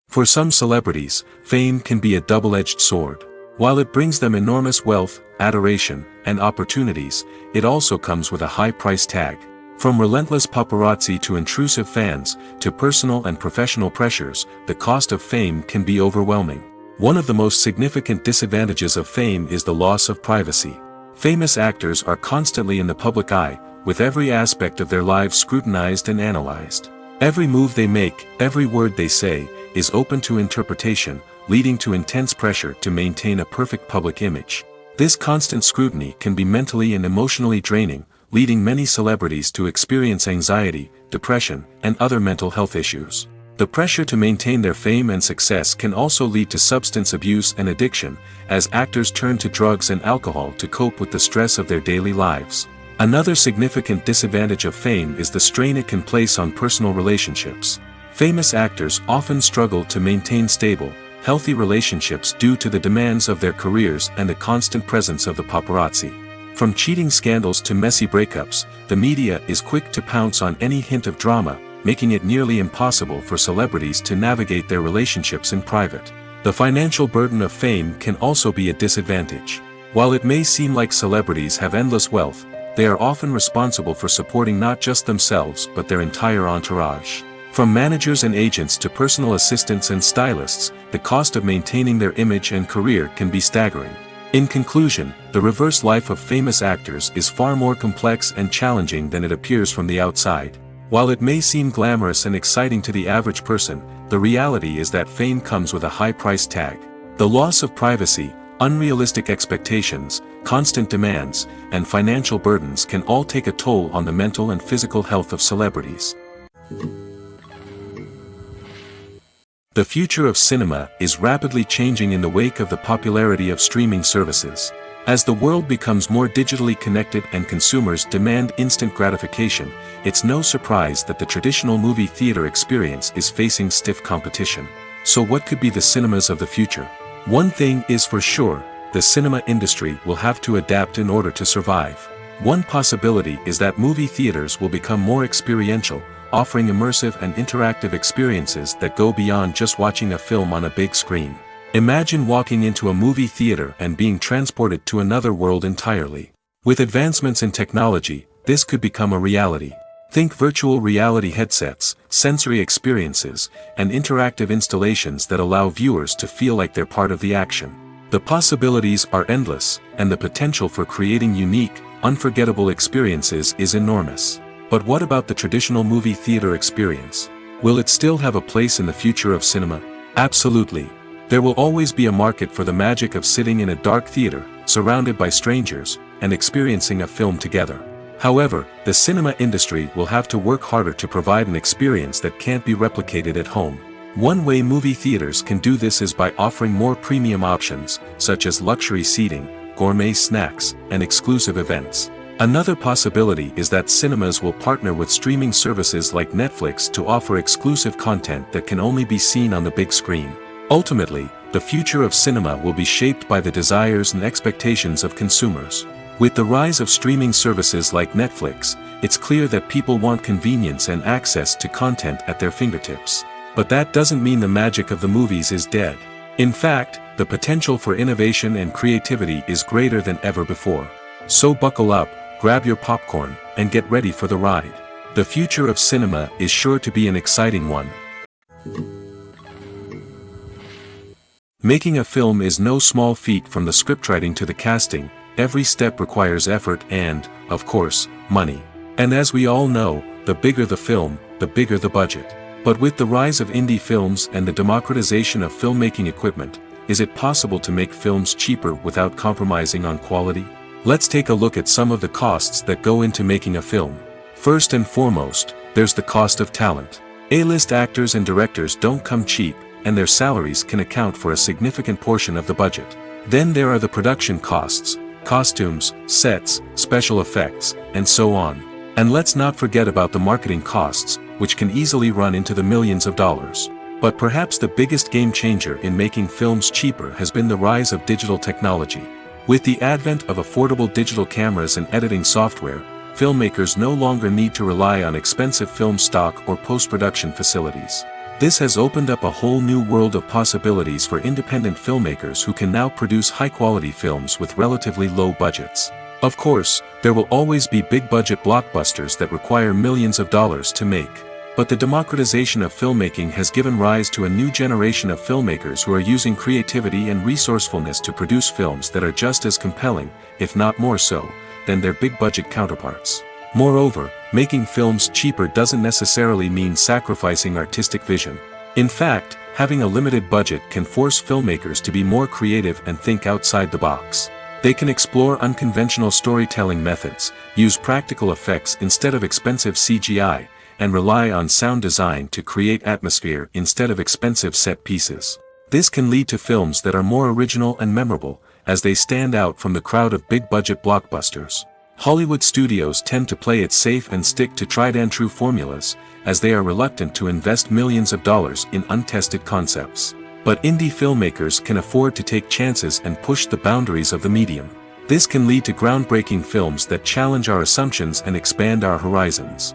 For some celebrities, fame can be a double-edged sword. While it brings them enormous wealth, adoration, and opportunities, it also comes with a high price tag. From relentless paparazzi to intrusive fans, to personal and professional pressures, the cost of fame can be overwhelming. One of the most significant disadvantages of fame is the loss of privacy. Famous actors are constantly in the public eye, with every aspect of their lives scrutinized and analyzed. Every move they make, every word they say, is open to interpretation, leading to intense pressure to maintain a perfect public image. This constant scrutiny can be mentally and emotionally draining, leading many celebrities to experience anxiety, depression, and other mental health issues. The pressure to maintain their fame and success can also lead to substance abuse and addiction, as actors turn to drugs and alcohol to cope with the stress of their daily lives. Another significant disadvantage of fame is the strain it can place on personal relationships. Famous actors often struggle to maintain stable, healthy relationships due to the demands of their careers and the constant presence of the paparazzi. From cheating scandals to messy breakups, the media is quick to pounce on any hint of drama, making it nearly impossible for celebrities to navigate their relationships in private. The financial burden of fame can also be a disadvantage. While it may seem like celebrities have endless wealth, they are often responsible for supporting not just themselves but their entire entourage. From managers and agents to personal assistants and stylists, the cost of maintaining their image and career can be staggering. In conclusion, the reverse life of famous actors is far more complex and challenging than it appears from the outside. While it may seem glamorous and exciting to the average person, the reality is that fame comes with a high price tag. The loss of privacy, unrealistic expectations, constant demands, and financial burdens can all take a toll on the mental and physical health of celebrities. The future of cinema is rapidly changing in the wake of the popularity of streaming services. As the world becomes more digitally connected and consumers demand instant gratification, it's no surprise that the traditional movie theater experience is facing stiff competition. So what could be the cinemas of the future? One thing is for sure, the cinema industry will have to adapt in order to survive. One possibility is that movie theaters will become more experiential, offering immersive and interactive experiences that go beyond just watching a film on a big screen. Imagine walking into a movie theater and being transported to another world entirely. With advancements in technology, this could become a reality. Think virtual reality headsets, sensory experiences, and interactive installations that allow viewers to feel like they're part of the action. The possibilities are endless, and the potential for creating unique, unforgettable experiences is enormous. But what about the traditional movie theater experience? Will it still have a place in the future of cinema? Absolutely. There will always be a market for the magic of sitting in a dark theater, surrounded by strangers, and experiencing a film together. However, the cinema industry will have to work harder to provide an experience that can't be replicated at home. One way movie theaters can do this is by offering more premium options, such as luxury seating, gourmet snacks, and exclusive events. Another possibility is that cinemas will partner with streaming services like Netflix to offer exclusive content that can only be seen on the big screen. Ultimately, the future of cinema will be shaped by the desires and expectations of consumers. With the rise of streaming services like Netflix, it's clear that people want convenience and access to content at their fingertips. But that doesn't mean the magic of the movies is dead. In fact, the potential for innovation and creativity is greater than ever before. So buckle up, grab your popcorn, and get ready for the ride. The future of cinema is sure to be an exciting one. Making a film is no small feat. From the scriptwriting to the casting, every step requires effort and, of course, money. And as we all know, the bigger the film, the bigger the budget. But with the rise of indie films and the democratization of filmmaking equipment, is it possible to make films cheaper without compromising on quality? Let's take a look at some of the costs that go into making a film. First and foremost, there's the cost of talent. A-list actors and directors don't come cheap, and their salaries can account for a significant portion of the budget. Then there are the production costs, costumes, sets, special effects, and so on. And let's not forget about the marketing costs, which can easily run into the millions of dollars. But perhaps the biggest game changer in making films cheaper has been the rise of digital technology. With the advent of affordable digital cameras and editing software, filmmakers no longer need to rely on expensive film stock or post-production facilities. This has opened up a whole new world of possibilities for independent filmmakers who can now produce high-quality films with relatively low budgets. Of course, there will always be big-budget blockbusters that require millions of dollars to make. But the democratization of filmmaking has given rise to a new generation of filmmakers who are using creativity and resourcefulness to produce films that are just as compelling, if not more so, than their big-budget counterparts. Moreover, making films cheaper doesn't necessarily mean sacrificing artistic vision. In fact, having a limited budget can force filmmakers to be more creative and think outside the box. They can explore unconventional storytelling methods, use practical effects instead of expensive CGI, and rely on sound design to create atmosphere instead of expensive set pieces. This can lead to films that are more original and memorable, as they stand out from the crowd of big-budget blockbusters. Hollywood studios tend to play it safe and stick to tried-and-true formulas, as they are reluctant to invest millions of dollars in untested concepts. But indie filmmakers can afford to take chances and push the boundaries of the medium. This can lead to groundbreaking films that challenge our assumptions and expand our horizons.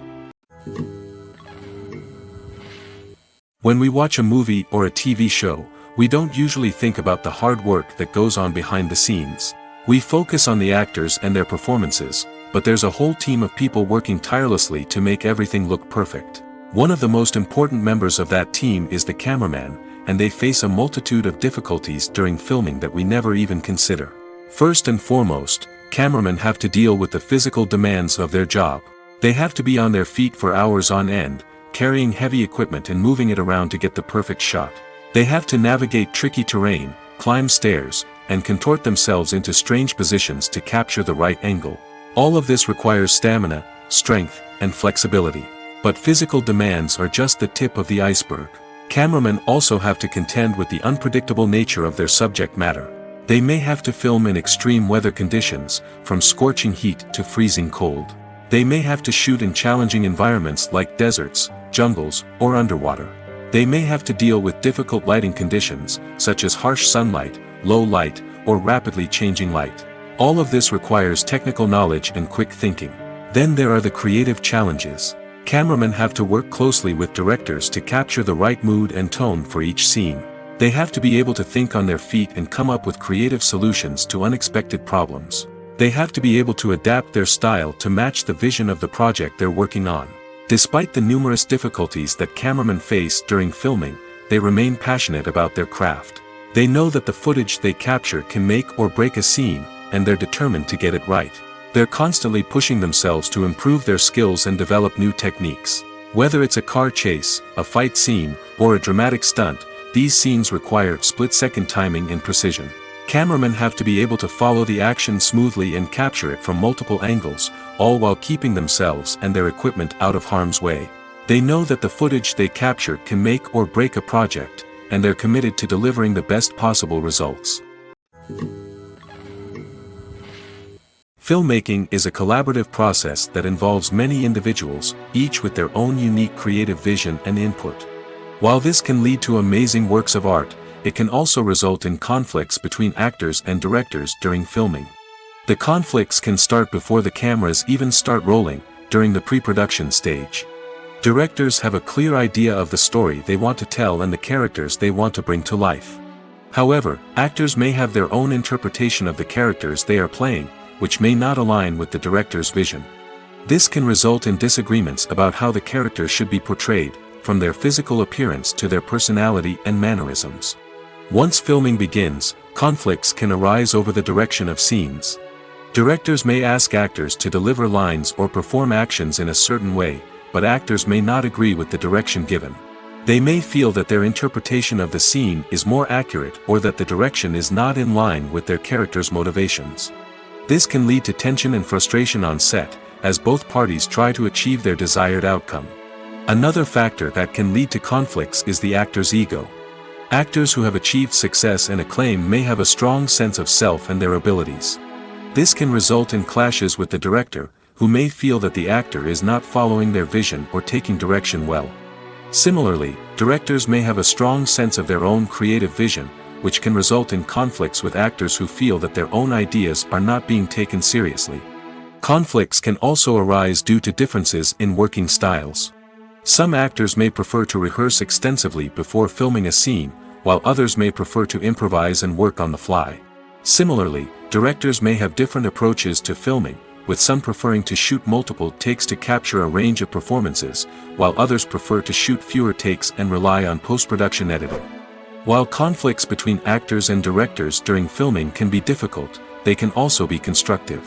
When we watch a movie or a TV show, we don't usually think about the hard work that goes on behind the scenes. We focus on the actors and their performances, but there's a whole team of people working tirelessly to make everything look perfect. One of the most important members of that team is the cameraman, and they face a multitude of difficulties during filming that we never even consider. First and foremost, cameramen have to deal with the physical demands of their job. They have to be on their feet for hours on end, carrying heavy equipment and moving it around to get the perfect shot. They have to navigate tricky terrain, climb stairs, and contort themselves into strange positions to capture the right angle. All of this requires stamina, strength, and flexibility. But physical demands are just the tip of the iceberg. Cameramen also have to contend with the unpredictable nature of their subject matter. They may have to film in extreme weather conditions, from scorching heat to freezing cold. They may have to shoot in challenging environments like deserts, jungles, or underwater. They may have to deal with difficult lighting conditions, such as harsh sunlight, low light, or rapidly changing light. All of this requires technical knowledge and quick thinking. Then there are the creative challenges. Cameramen have to work closely with directors to capture the right mood and tone for each scene. They have to be able to think on their feet and come up with creative solutions to unexpected problems. They have to be able to adapt their style to match the vision of the project they're working on. Despite the numerous difficulties that cameramen face during filming, they remain passionate about their craft. They know that the footage they capture can make or break a scene, and they're determined to get it right. They're constantly pushing themselves to improve their skills and develop new techniques. Whether it's a car chase, a fight scene, or a dramatic stunt, these scenes require split-second timing and precision. Cameramen have to be able to follow the action smoothly and capture it from multiple angles, all while keeping themselves and their equipment out of harm's way. They know that the footage they capture can make or break a project, and they're committed to delivering the best possible results. Filmmaking is a collaborative process that involves many individuals, each with their own unique creative vision and input. While this can lead to amazing works of art, it can also result in conflicts between actors and directors during filming. The conflicts can start before the cameras even start rolling, during the pre-production stage. Directors have a clear idea of the story they want to tell and the characters they want to bring to life. However, actors may have their own interpretation of the characters they are playing, which may not align with the director's vision. This can result in disagreements about how the characters should be portrayed, from their physical appearance to their personality and mannerisms. Once filming begins, conflicts can arise over the direction of scenes. Directors may ask actors to deliver lines or perform actions in a certain way, but actors may not agree with the direction given. They may feel that their interpretation of the scene is more accurate or that the direction is not in line with their character's motivations. This can lead to tension and frustration on set, as both parties try to achieve their desired outcome. Another factor that can lead to conflicts is the actor's ego. Actors who have achieved success and acclaim may have a strong sense of self and their abilities. This can result in clashes with the director, who may feel that the actor is not following their vision or taking direction well. Similarly, directors may have a strong sense of their own creative vision, which can result in conflicts with actors who feel that their own ideas are not being taken seriously. Conflicts can also arise due to differences in working styles. Some actors may prefer to rehearse extensively before filming a scene, while others may prefer to improvise and work on the fly. Similarly, directors may have different approaches to filming, with some preferring to shoot multiple takes to capture a range of performances, while others prefer to shoot fewer takes and rely on post-production editing. While conflicts between actors and directors during filming can be difficult, they can also be constructive.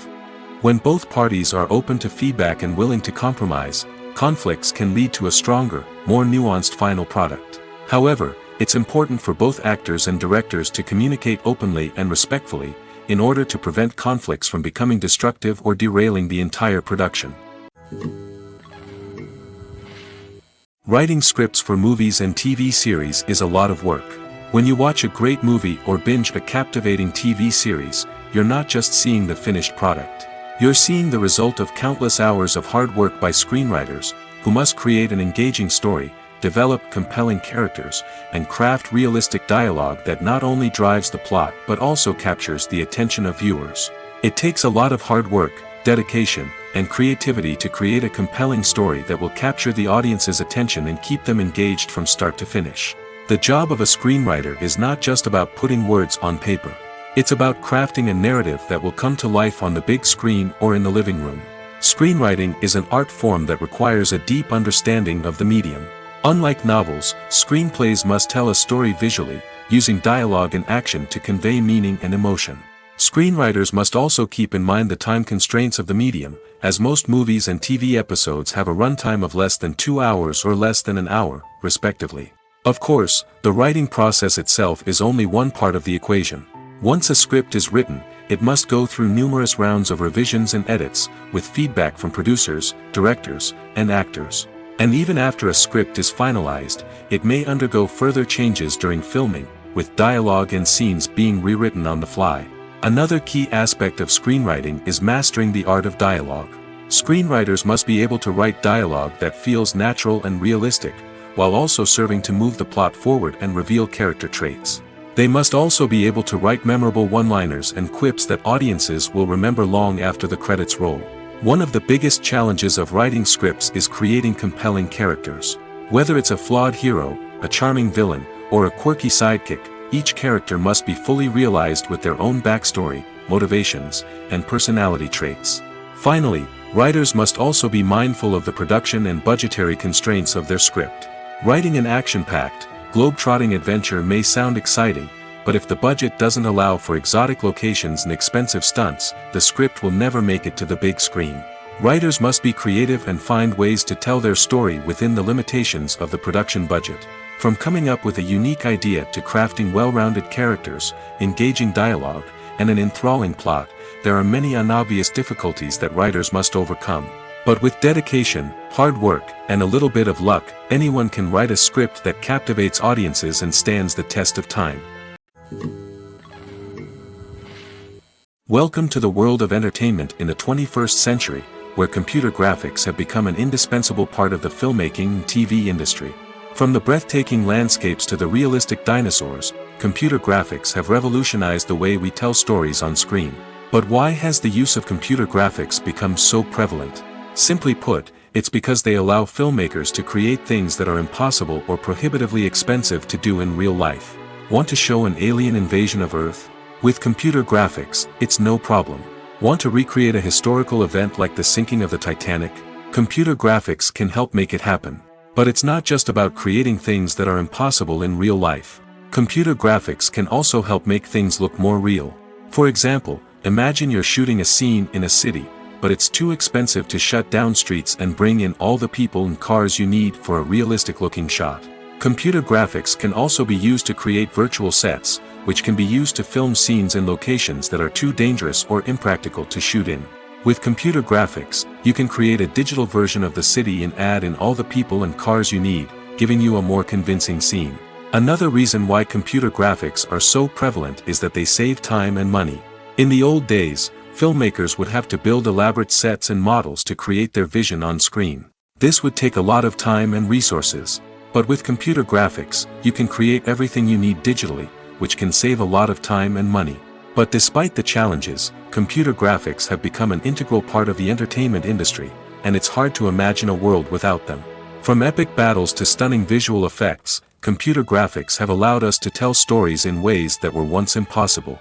When both parties are open to feedback and willing to compromise, conflicts can lead to a stronger, more nuanced final product. However, it's important for both actors and directors to communicate openly and respectfully, in order to prevent conflicts from becoming destructive or derailing the entire production. Writing scripts for movies and TV series is a lot of work. When you watch a great movie or binge a captivating TV series, you're not just seeing the finished product. You're seeing the result of countless hours of hard work by screenwriters, who must create an engaging story, develop compelling characters, and craft realistic dialogue that not only drives the plot but also captures the attention of viewers. It takes a lot of hard work, dedication, and creativity to create a compelling story that will capture the audience's attention and keep them engaged from start to finish. The job of a screenwriter is not just about putting words on paper. It's about crafting a narrative that will come to life on the big screen or in the living room. Screenwriting is an art form that requires a deep understanding of the medium. Unlike novels, screenplays must tell a story visually, using dialogue and action to convey meaning and emotion. Screenwriters must also keep in mind the time constraints of the medium, as most movies and TV episodes have a runtime of less than 2 hours or less than an hour, respectively. Of course, the writing process itself is only one part of the equation. Once a script is written, it must go through numerous rounds of revisions and edits, with feedback from producers, directors, and actors. And even after a script is finalized, it may undergo further changes during filming, with dialogue and scenes being rewritten on the fly. Another key aspect of screenwriting is mastering the art of dialogue. Screenwriters must be able to write dialogue that feels natural and realistic, while also serving to move the plot forward and reveal character traits. They must also be able to write memorable one-liners and quips that audiences will remember long after the credits roll. One of the biggest challenges of writing scripts is creating compelling characters. Whether it's a flawed hero, a charming villain, or a quirky sidekick, each character must be fully realized with their own backstory, motivations, and personality traits. Finally, writers must also be mindful of the production and budgetary constraints of their script. Writing an action-packed, globe-trotting adventure may sound exciting, but if the budget doesn't allow for exotic locations and expensive stunts, the script will never make it to the big screen. Writers must be creative and find ways to tell their story within the limitations of the production budget. From coming up with a unique idea to crafting well-rounded characters, engaging dialogue, and an enthralling plot, there are many unobvious difficulties that writers must overcome. But with dedication, hard work, and a little bit of luck, anyone can write a script that captivates audiences and stands the test of time. Welcome to the world of entertainment in the 21st century, where computer graphics have become an indispensable part of the filmmaking and TV industry. From the breathtaking landscapes to the realistic dinosaurs, computer graphics have revolutionized the way we tell stories on screen. But why has the use of computer graphics become so prevalent? Simply put, it's because they allow filmmakers to create things that are impossible or prohibitively expensive to do in real life. Want to show an alien invasion of Earth? With computer graphics, it's no problem. Want to recreate a historical event like the sinking of the Titanic? Computer graphics can help make it happen. But it's not just about creating things that are impossible in real life. Computer graphics can also help make things look more real. For example, imagine you're shooting a scene in a city, but it's too expensive to shut down streets and bring in all the people and cars you need for a realistic-looking shot. Computer graphics can also be used to create virtual sets, which can be used to film scenes in locations that are too dangerous or impractical to shoot in. With computer graphics, you can create a digital version of the city and add in all the people and cars you need, giving you a more convincing scene. Another reason why computer graphics are so prevalent is that they save time and money. In the old days, filmmakers would have to build elaborate sets and models to create their vision on screen. This would take a lot of time and resources. But with computer graphics, you can create everything you need digitally, which can save a lot of time and money. But despite the challenges, computer graphics have become an integral part of the entertainment industry, and it's hard to imagine a world without them. From epic battles to stunning visual effects, computer graphics have allowed us to tell stories in ways that were once impossible.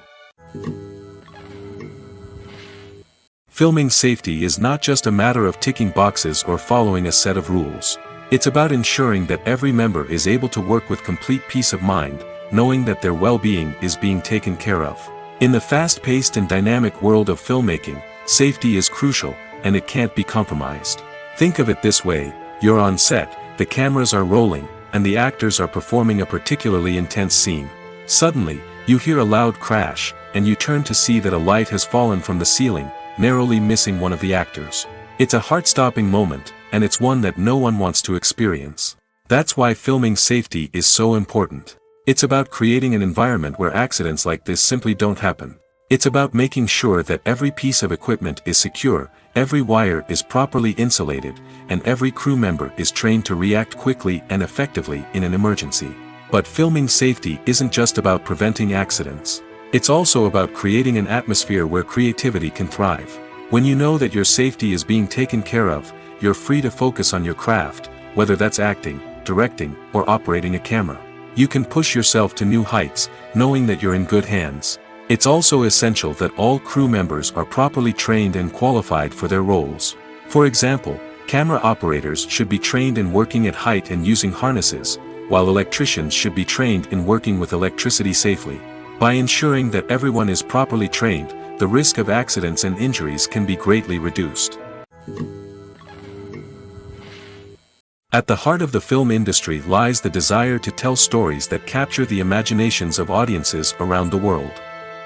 Filming safety is not just a matter of ticking boxes or following a set of rules. It's about ensuring that every member is able to work with complete peace of mind, knowing that their well-being is being taken care of. In the fast-paced and dynamic world of filmmaking, safety is crucial, and it can't be compromised. Think of it this way: you're on set, the cameras are rolling, and the actors are performing a particularly intense scene. Suddenly, you hear a loud crash, and you turn to see that a light has fallen from the ceiling, narrowly missing one of the actors. It's a heart-stopping moment, and it's one that no one wants to experience. That's why filming safety is so important. It's about creating an environment where accidents like this simply don't happen. It's about making sure that every piece of equipment is secure, every wire is properly insulated, and every crew member is trained to react quickly and effectively in an emergency. But filming safety isn't just about preventing accidents. It's also about creating an atmosphere where creativity can thrive. When you know that your safety is being taken care of, you're free to focus on your craft, whether that's acting, directing, or operating a camera. You can push yourself to new heights, knowing that you're in good hands. It's also essential that all crew members are properly trained and qualified for their roles. For example, camera operators should be trained in working at height and using harnesses, while electricians should be trained in working with electricity safely. By ensuring that everyone is properly trained, the risk of accidents and injuries can be greatly reduced. At the heart of the film industry lies the desire to tell stories that capture the imaginations of audiences around the world.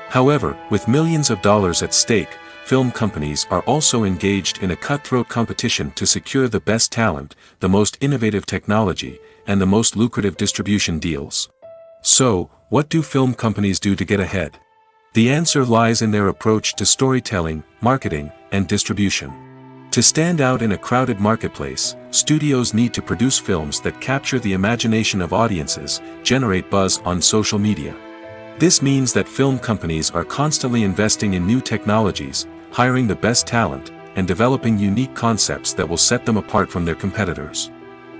However, with millions of dollars at stake, film companies are also engaged in a cutthroat competition to secure the best talent, the most innovative technology, and the most lucrative distribution deals. So, what do film companies do to get ahead? The answer lies in their approach to storytelling, marketing, and distribution. To stand out in a crowded marketplace, studios need to produce films that capture the imagination of audiences, generate buzz on social media. This means that film companies are constantly investing in new technologies, hiring the best talent, and developing unique concepts that will set them apart from their competitors.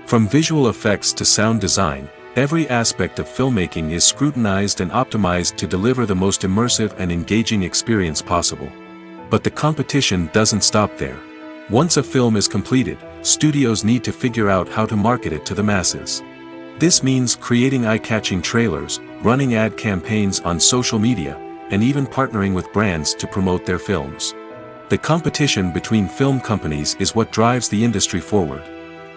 From visual effects to sound design, every aspect of filmmaking is scrutinized and optimized to deliver the most immersive and engaging experience possible. But the competition doesn't stop there. Once a film is completed, studios need to figure out how to market it to the masses. This means creating eye-catching trailers, running ad campaigns on social media, and even partnering with brands to promote their films. The competition between film companies is what drives the industry forward.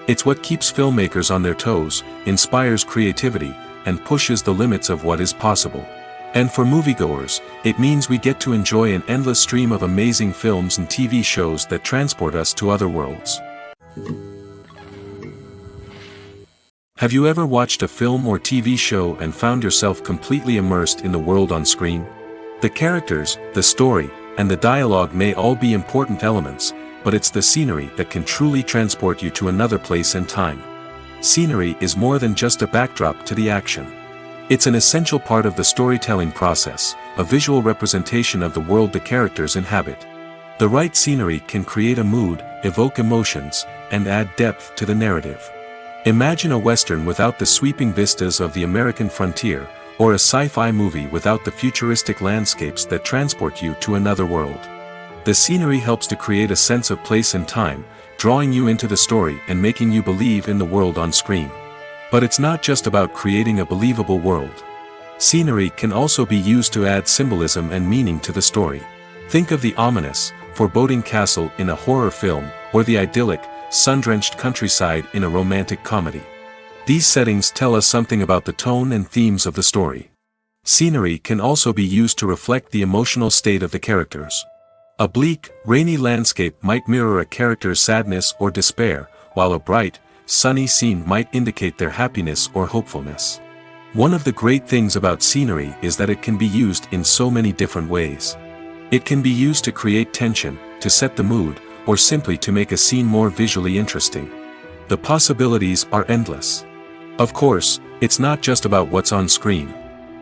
It's what keeps filmmakers on their toes, inspires creativity, and pushes the limits of what is possible. And for moviegoers, it means we get to enjoy an endless stream of amazing films and TV shows that transport us to other worlds. Have you ever watched a film or TV show and found yourself completely immersed in the world on screen? The characters, the story, and the dialogue may all be important elements, but it's the scenery that can truly transport you to another place and time. Scenery is more than just a backdrop to the action. It's an essential part of the storytelling process, a visual representation of the world the characters inhabit. The right scenery can create a mood, evoke emotions, and add depth to the narrative. Imagine a Western without the sweeping vistas of the American frontier, or a sci-fi movie without the futuristic landscapes that transport you to another world. The scenery helps to create a sense of place and time, drawing you into the story and making you believe in the world on screen. But it's not just about creating a believable world. Scenery can also be used to add symbolism and meaning to the story. Think of the ominous, foreboding castle in a horror film, or the idyllic, sun-drenched countryside in a romantic comedy. These settings tell us something about the tone and themes of the story. Scenery can also be used to reflect the emotional state of the characters. A bleak, rainy landscape might mirror a character's sadness or despair, while a bright, sunny scene might indicate their happiness or hopefulness. One of the great things about scenery is that it can be used in so many different ways. It can be used to create tension, to set the mood, or simply to make a scene more visually interesting. The possibilities are endless. Of course, it's not just about what's on screen.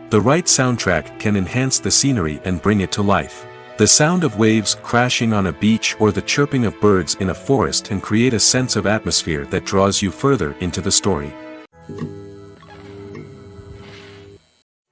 The right soundtrack can enhance the scenery and bring it to life. The sound of waves crashing on a beach or the chirping of birds in a forest can create a sense of atmosphere that draws you further into the story.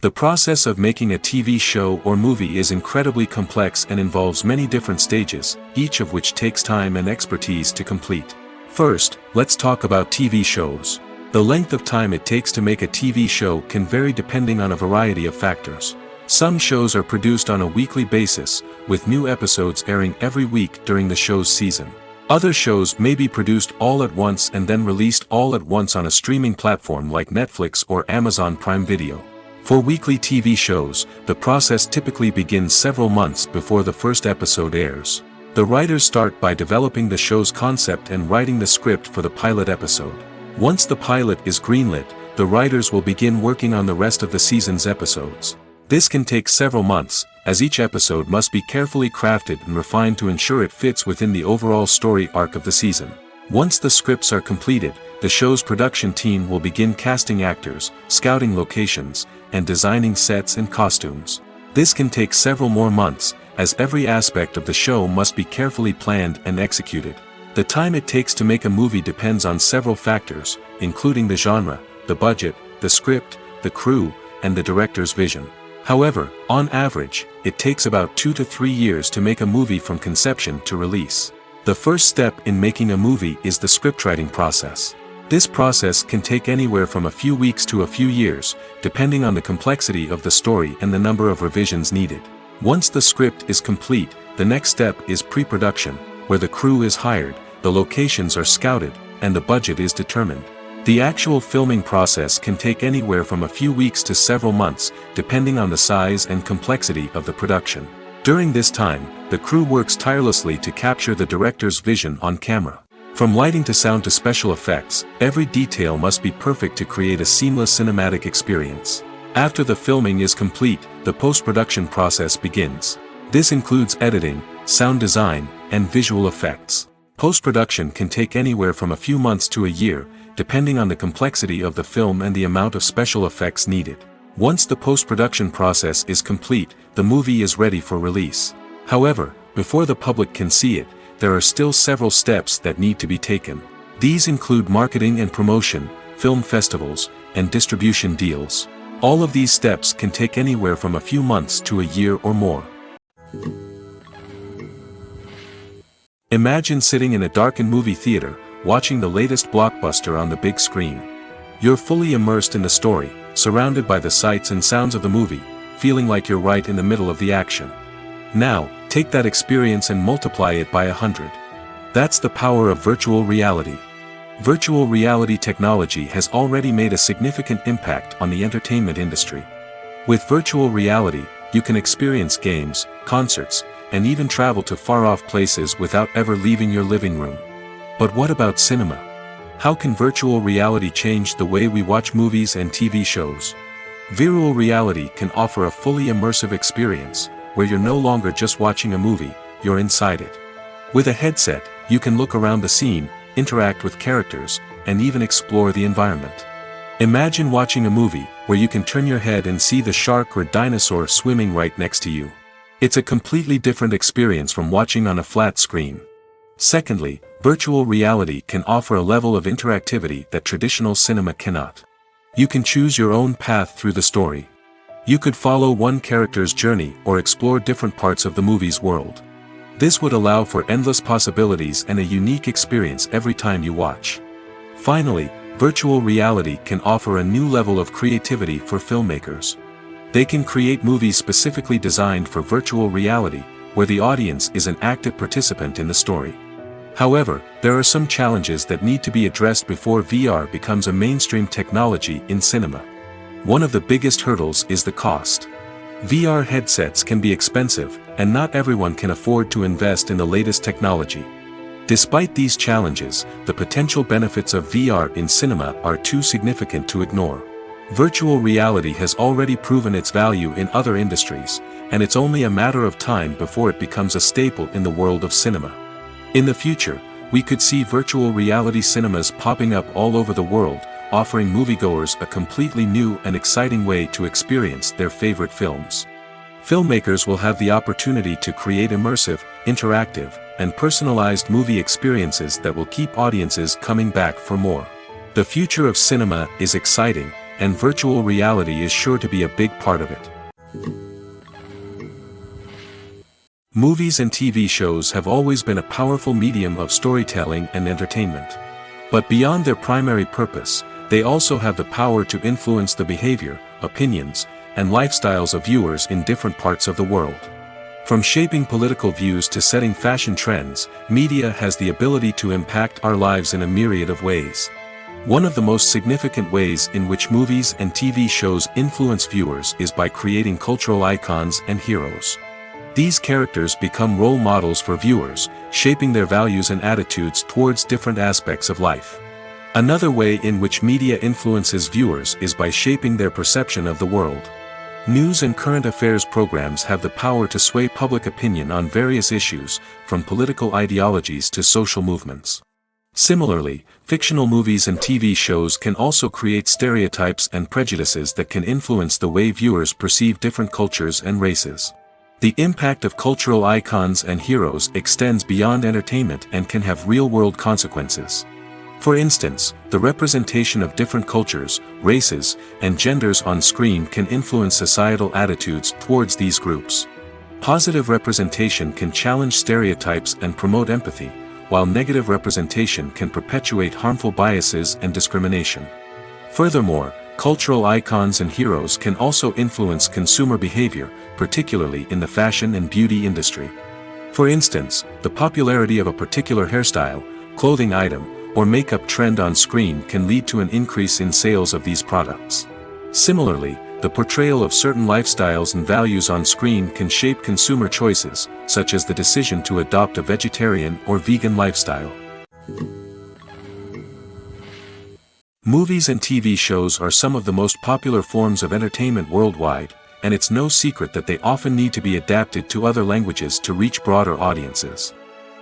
The process of making a TV show or movie is incredibly complex and involves many different stages, each of which takes time and expertise to complete. First, let's talk about TV shows. The length of time it takes to make a TV show can vary depending on a variety of factors. Some shows are produced on a weekly basis, with new episodes airing every week during the show's season. Other shows may be produced all at once and then released all at once on a streaming platform like Netflix or Amazon Prime Video. For weekly TV shows, the process typically begins several months before the first episode airs. The writers start by developing the show's concept and writing the script for the pilot episode. Once the pilot is greenlit, the writers will begin working on the rest of the season's episodes. This can take several months, as each episode must be carefully crafted and refined to ensure it fits within the overall story arc of the season. Once the scripts are completed, the show's production team will begin casting actors, scouting locations, and designing sets and costumes. This can take several more months, as every aspect of the show must be carefully planned and executed. The time it takes to make a movie depends on several factors, including the genre, the budget, the script, the crew, and the director's vision. However, on average, it takes about 2 to 3 years to make a movie from conception to release. The first step in making a movie is the scriptwriting process. This process can take anywhere from a few weeks to a few years, depending on the complexity of the story and the number of revisions needed. Once the script is complete, the next step is pre-production, where the crew is hired, the locations are scouted, and the budget is determined. The actual filming process can take anywhere from a few weeks to several months, depending on the size and complexity of the production. During this time, the crew works tirelessly to capture the director's vision on camera. From lighting to sound to special effects, every detail must be perfect to create a seamless cinematic experience. After the filming is complete, the post-production process begins. This includes editing, sound design, and visual effects. Post-production can take anywhere from a few months to a year, depending on the complexity of the film and the amount of special effects needed. Once the post-production process is complete, the movie is ready for release. However, before the public can see it, there are still several steps that need to be taken. These include marketing and promotion, film festivals, and distribution deals. All of these steps can take anywhere from a few months to a year or more. Imagine sitting in a darkened movie theater, watching the latest blockbuster on the big screen. You're fully immersed in the story, surrounded by the sights and sounds of the movie, feeling like you're right in the middle of the action. Now, take that experience and multiply it by 100. That's the power of virtual reality. Virtual reality technology has already made a significant impact on the entertainment industry. With virtual reality, you can experience games, concerts, and even travel to far-off places without ever leaving your living room. But what about cinema? How can virtual reality change the way we watch movies and TV shows? Virtual reality can offer a fully immersive experience, where you're no longer just watching a movie, you're inside it. With a headset, you can look around the scene, interact with characters, and even explore the environment. Imagine watching a movie where you can turn your head and see the shark or dinosaur swimming right next to you. It's a completely different experience from watching on a flat screen. Secondly, virtual reality can offer a level of interactivity that traditional cinema cannot. You can choose your own path through the story. You could follow one character's journey or explore different parts of the movie's world. This would allow for endless possibilities and a unique experience every time you watch. Finally, virtual reality can offer a new level of creativity for filmmakers. They can create movies specifically designed for virtual reality, where the audience is an active participant in the story. However, there are some challenges that need to be addressed before VR becomes a mainstream technology in cinema. One of the biggest hurdles is the cost. VR headsets can be expensive, and not everyone can afford to invest in the latest technology. Despite these challenges, the potential benefits of VR in cinema are too significant to ignore. Virtual reality has already proven its value in other industries, and it's only a matter of time before it becomes a staple in the world of cinema. In the future, we could see virtual reality cinemas popping up all over the world, offering moviegoers a completely new and exciting way to experience their favorite films. Filmmakers will have the opportunity to create immersive, interactive, and personalized movie experiences that will keep audiences coming back for more. The future of cinema is exciting, and virtual reality is sure to be a big part of it. Movies and TV shows have always been a powerful medium of storytelling and entertainment. But beyond their primary purpose, they also have the power to influence the behavior, opinions, and lifestyles of viewers in different parts of the world. From shaping political views to setting fashion trends, media has the ability to impact our lives in a myriad of ways. One of the most significant ways in which movies and TV shows influence viewers is by creating cultural icons and heroes. These characters become role models for viewers, shaping their values and attitudes towards different aspects of life. Another way in which media influences viewers is by shaping their perception of the world. News and current affairs programs have the power to sway public opinion on various issues, from political ideologies to social movements. Similarly, fictional movies and TV shows can also create stereotypes and prejudices that can influence the way viewers perceive different cultures and races. The impact of cultural icons and heroes extends beyond entertainment and can have real-world consequences. For instance, the representation of different cultures, races, and genders on screen can influence societal attitudes towards these groups. Positive representation can challenge stereotypes and promote empathy, while negative representation can perpetuate harmful biases and discrimination. Furthermore, cultural icons and heroes can also influence consumer behavior, particularly in the fashion and beauty industry. For instance, the popularity of a particular hairstyle, clothing item, or makeup trend on screen can lead to an increase in sales of these products. Similarly, the portrayal of certain lifestyles and values on screen can shape consumer choices, such as the decision to adopt a vegetarian or vegan lifestyle. Movies and TV shows are some of the most popular forms of entertainment worldwide, and it's no secret that they often need to be adapted to other languages to reach broader audiences.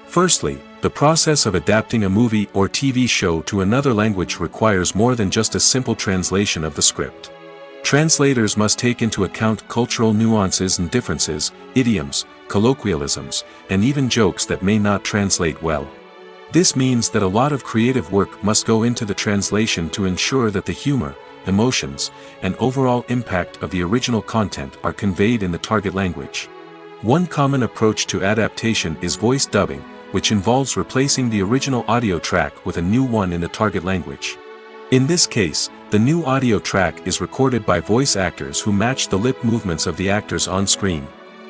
Firstly, the process of adapting a movie or TV show to another language requires more than just a simple translation of the script. Translators must take into account cultural nuances and differences, idioms, colloquialisms, and even jokes that may not translate well. This means that a lot of creative work must go into the translation to ensure that the humor, emotions, and overall impact of the original content are conveyed in the target language. One common approach to adaptation is voice dubbing, which involves replacing the original audio track with a new one in the target language. In this case, the new audio track is recorded by voice actors who match the lip movements of the actors on screen.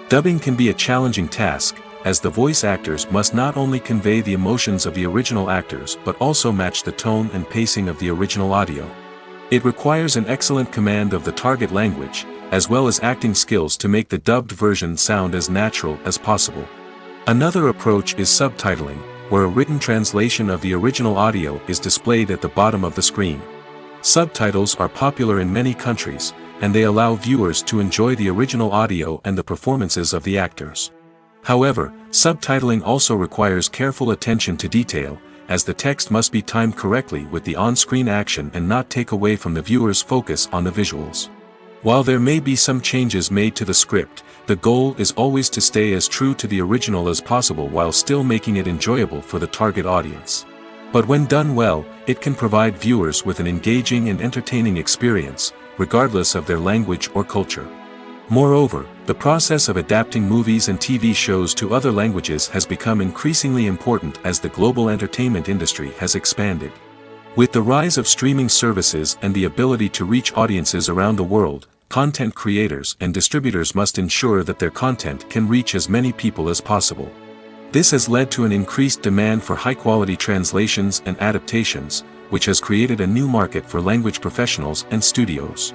Dubbing can be a challenging task, as the voice actors must not only convey the emotions of the original actors but also match the tone and pacing of the original audio. It requires an excellent command of the target language, as well as acting skills to make the dubbed version sound as natural as possible. Another approach is subtitling, where a written translation of the original audio is displayed at the bottom of the screen. Subtitles are popular in many countries, and they allow viewers to enjoy the original audio and the performances of the actors. However, subtitling also requires careful attention to detail, as the text must be timed correctly with the on-screen action and not take away from the viewer's focus on the visuals. While there may be some changes made to the script, the goal is always to stay as true to the original as possible while still making it enjoyable for the target audience. But when done well, it can provide viewers with an engaging and entertaining experience, regardless of their language or culture. Moreover, the process of adapting movies and TV shows to other languages has become increasingly important as the global entertainment industry has expanded. With the rise of streaming services and the ability to reach audiences around the world, content creators and distributors must ensure that their content can reach as many people as possible. This has led to an increased demand for high-quality translations and adaptations, which has created a new market for language professionals and studios.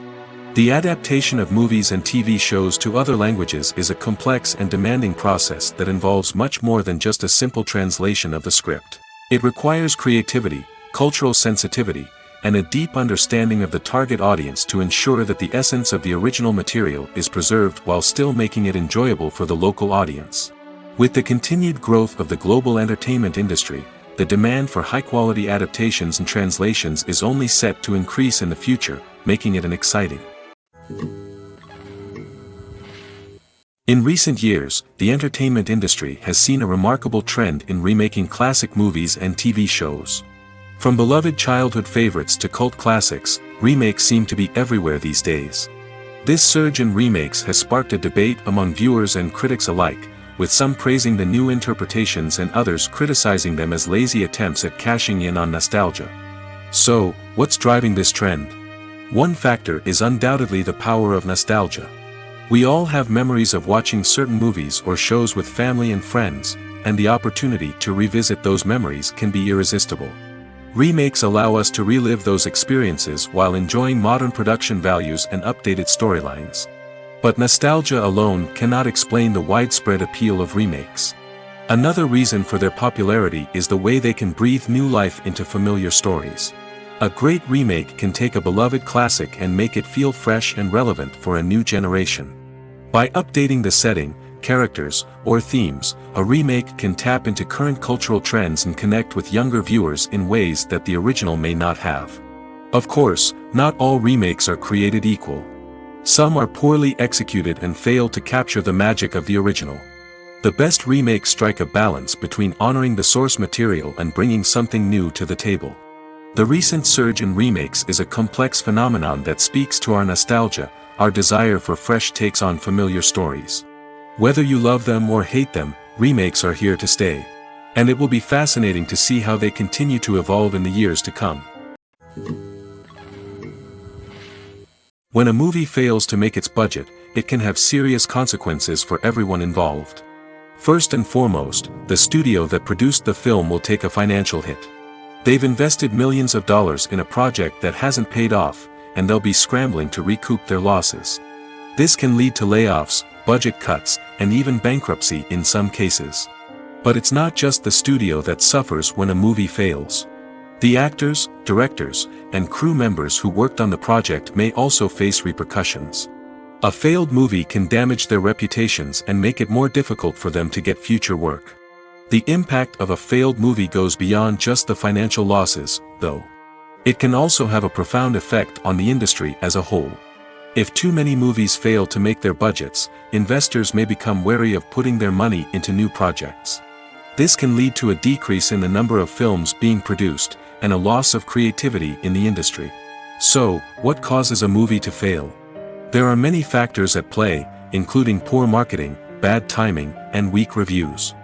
The adaptation of movies and TV shows to other languages is a complex and demanding process that involves much more than just a simple translation of the script. It requires creativity, cultural sensitivity, and a deep understanding of the target audience to ensure that the essence of the original material is preserved while still making it enjoyable for the local audience. With the continued growth of the global entertainment industry, the demand for high-quality adaptations and translations is only set to increase in the future, making it an exciting. In recent years, the entertainment industry has seen a remarkable trend in remaking classic movies and TV shows. From beloved childhood favorites to cult classics, remakes seem to be everywhere these days. This surge in remakes has sparked a debate among viewers and critics alike, with some praising the new interpretations and others criticizing them as lazy attempts at cashing in on nostalgia. So, what's driving this trend? One factor is undoubtedly the power of nostalgia. We all have memories of watching certain movies or shows with family and friends, and the opportunity to revisit those memories can be irresistible. Remakes allow us to relive those experiences while enjoying modern production values and updated storylines. But nostalgia alone cannot explain the widespread appeal of remakes. Another reason for their popularity is the way they can breathe new life into familiar stories. A great remake can take a beloved classic and make it feel fresh and relevant for a new generation. By updating the setting, characters, or themes, a remake can tap into current cultural trends and connect with younger viewers in ways that the original may not have. Of course, not all remakes are created equal. Some are poorly executed and fail to capture the magic of the original. The best remakes strike a balance between honoring the source material and bringing something new to the table. The recent surge in remakes is a complex phenomenon that speaks to our nostalgia, our desire for fresh takes on familiar stories. Whether you love them or hate them, remakes are here to stay. And it will be fascinating to see how they continue to evolve in the years to come. When a movie fails to make its budget, it can have serious consequences for everyone involved. First and foremost, the studio that produced the film will take a financial hit. They've invested millions of dollars in a project that hasn't paid off, and they'll be scrambling to recoup their losses. This can lead to layoffs, budget cuts, and even bankruptcy in some cases. But it's not just the studio that suffers when a movie fails. The actors, directors, and crew members who worked on the project may also face repercussions. A failed movie can damage their reputations and make it more difficult for them to get future work. The impact of a failed movie goes beyond just the financial losses, though. It can also have a profound effect on the industry as a whole. If too many movies fail to make their budgets, investors may become wary of putting their money into new projects. This can lead to a decrease in the number of films being produced, and a loss of creativity in the industry. So, what causes a movie to fail? There are many factors at play, including poor marketing, bad timing, and weak reviews.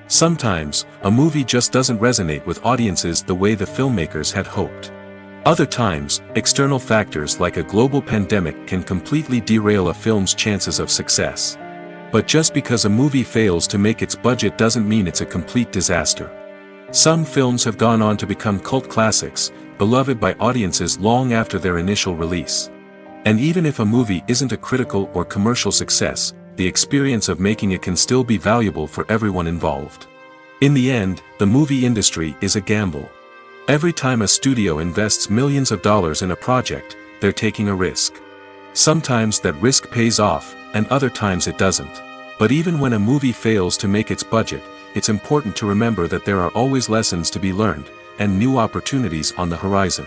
Sometimes, a movie just doesn't resonate with audiences the way the filmmakers had hoped. Other times, external factors like a global pandemic can completely derail a film's chances of success. But just because a movie fails to make its budget doesn't mean it's a complete disaster. Some films have gone on to become cult classics, beloved by audiences long after their initial release. And even if a movie isn't a critical or commercial success, the experience of making it can still be valuable for everyone involved. In the end, the movie industry is a gamble. Every time a studio invests millions of dollars in a project, they're taking a risk. Sometimes that risk pays off, and other times it doesn't. But even when a movie fails to make its budget, it's important to remember that there are always lessons to be learned, and new opportunities on the horizon.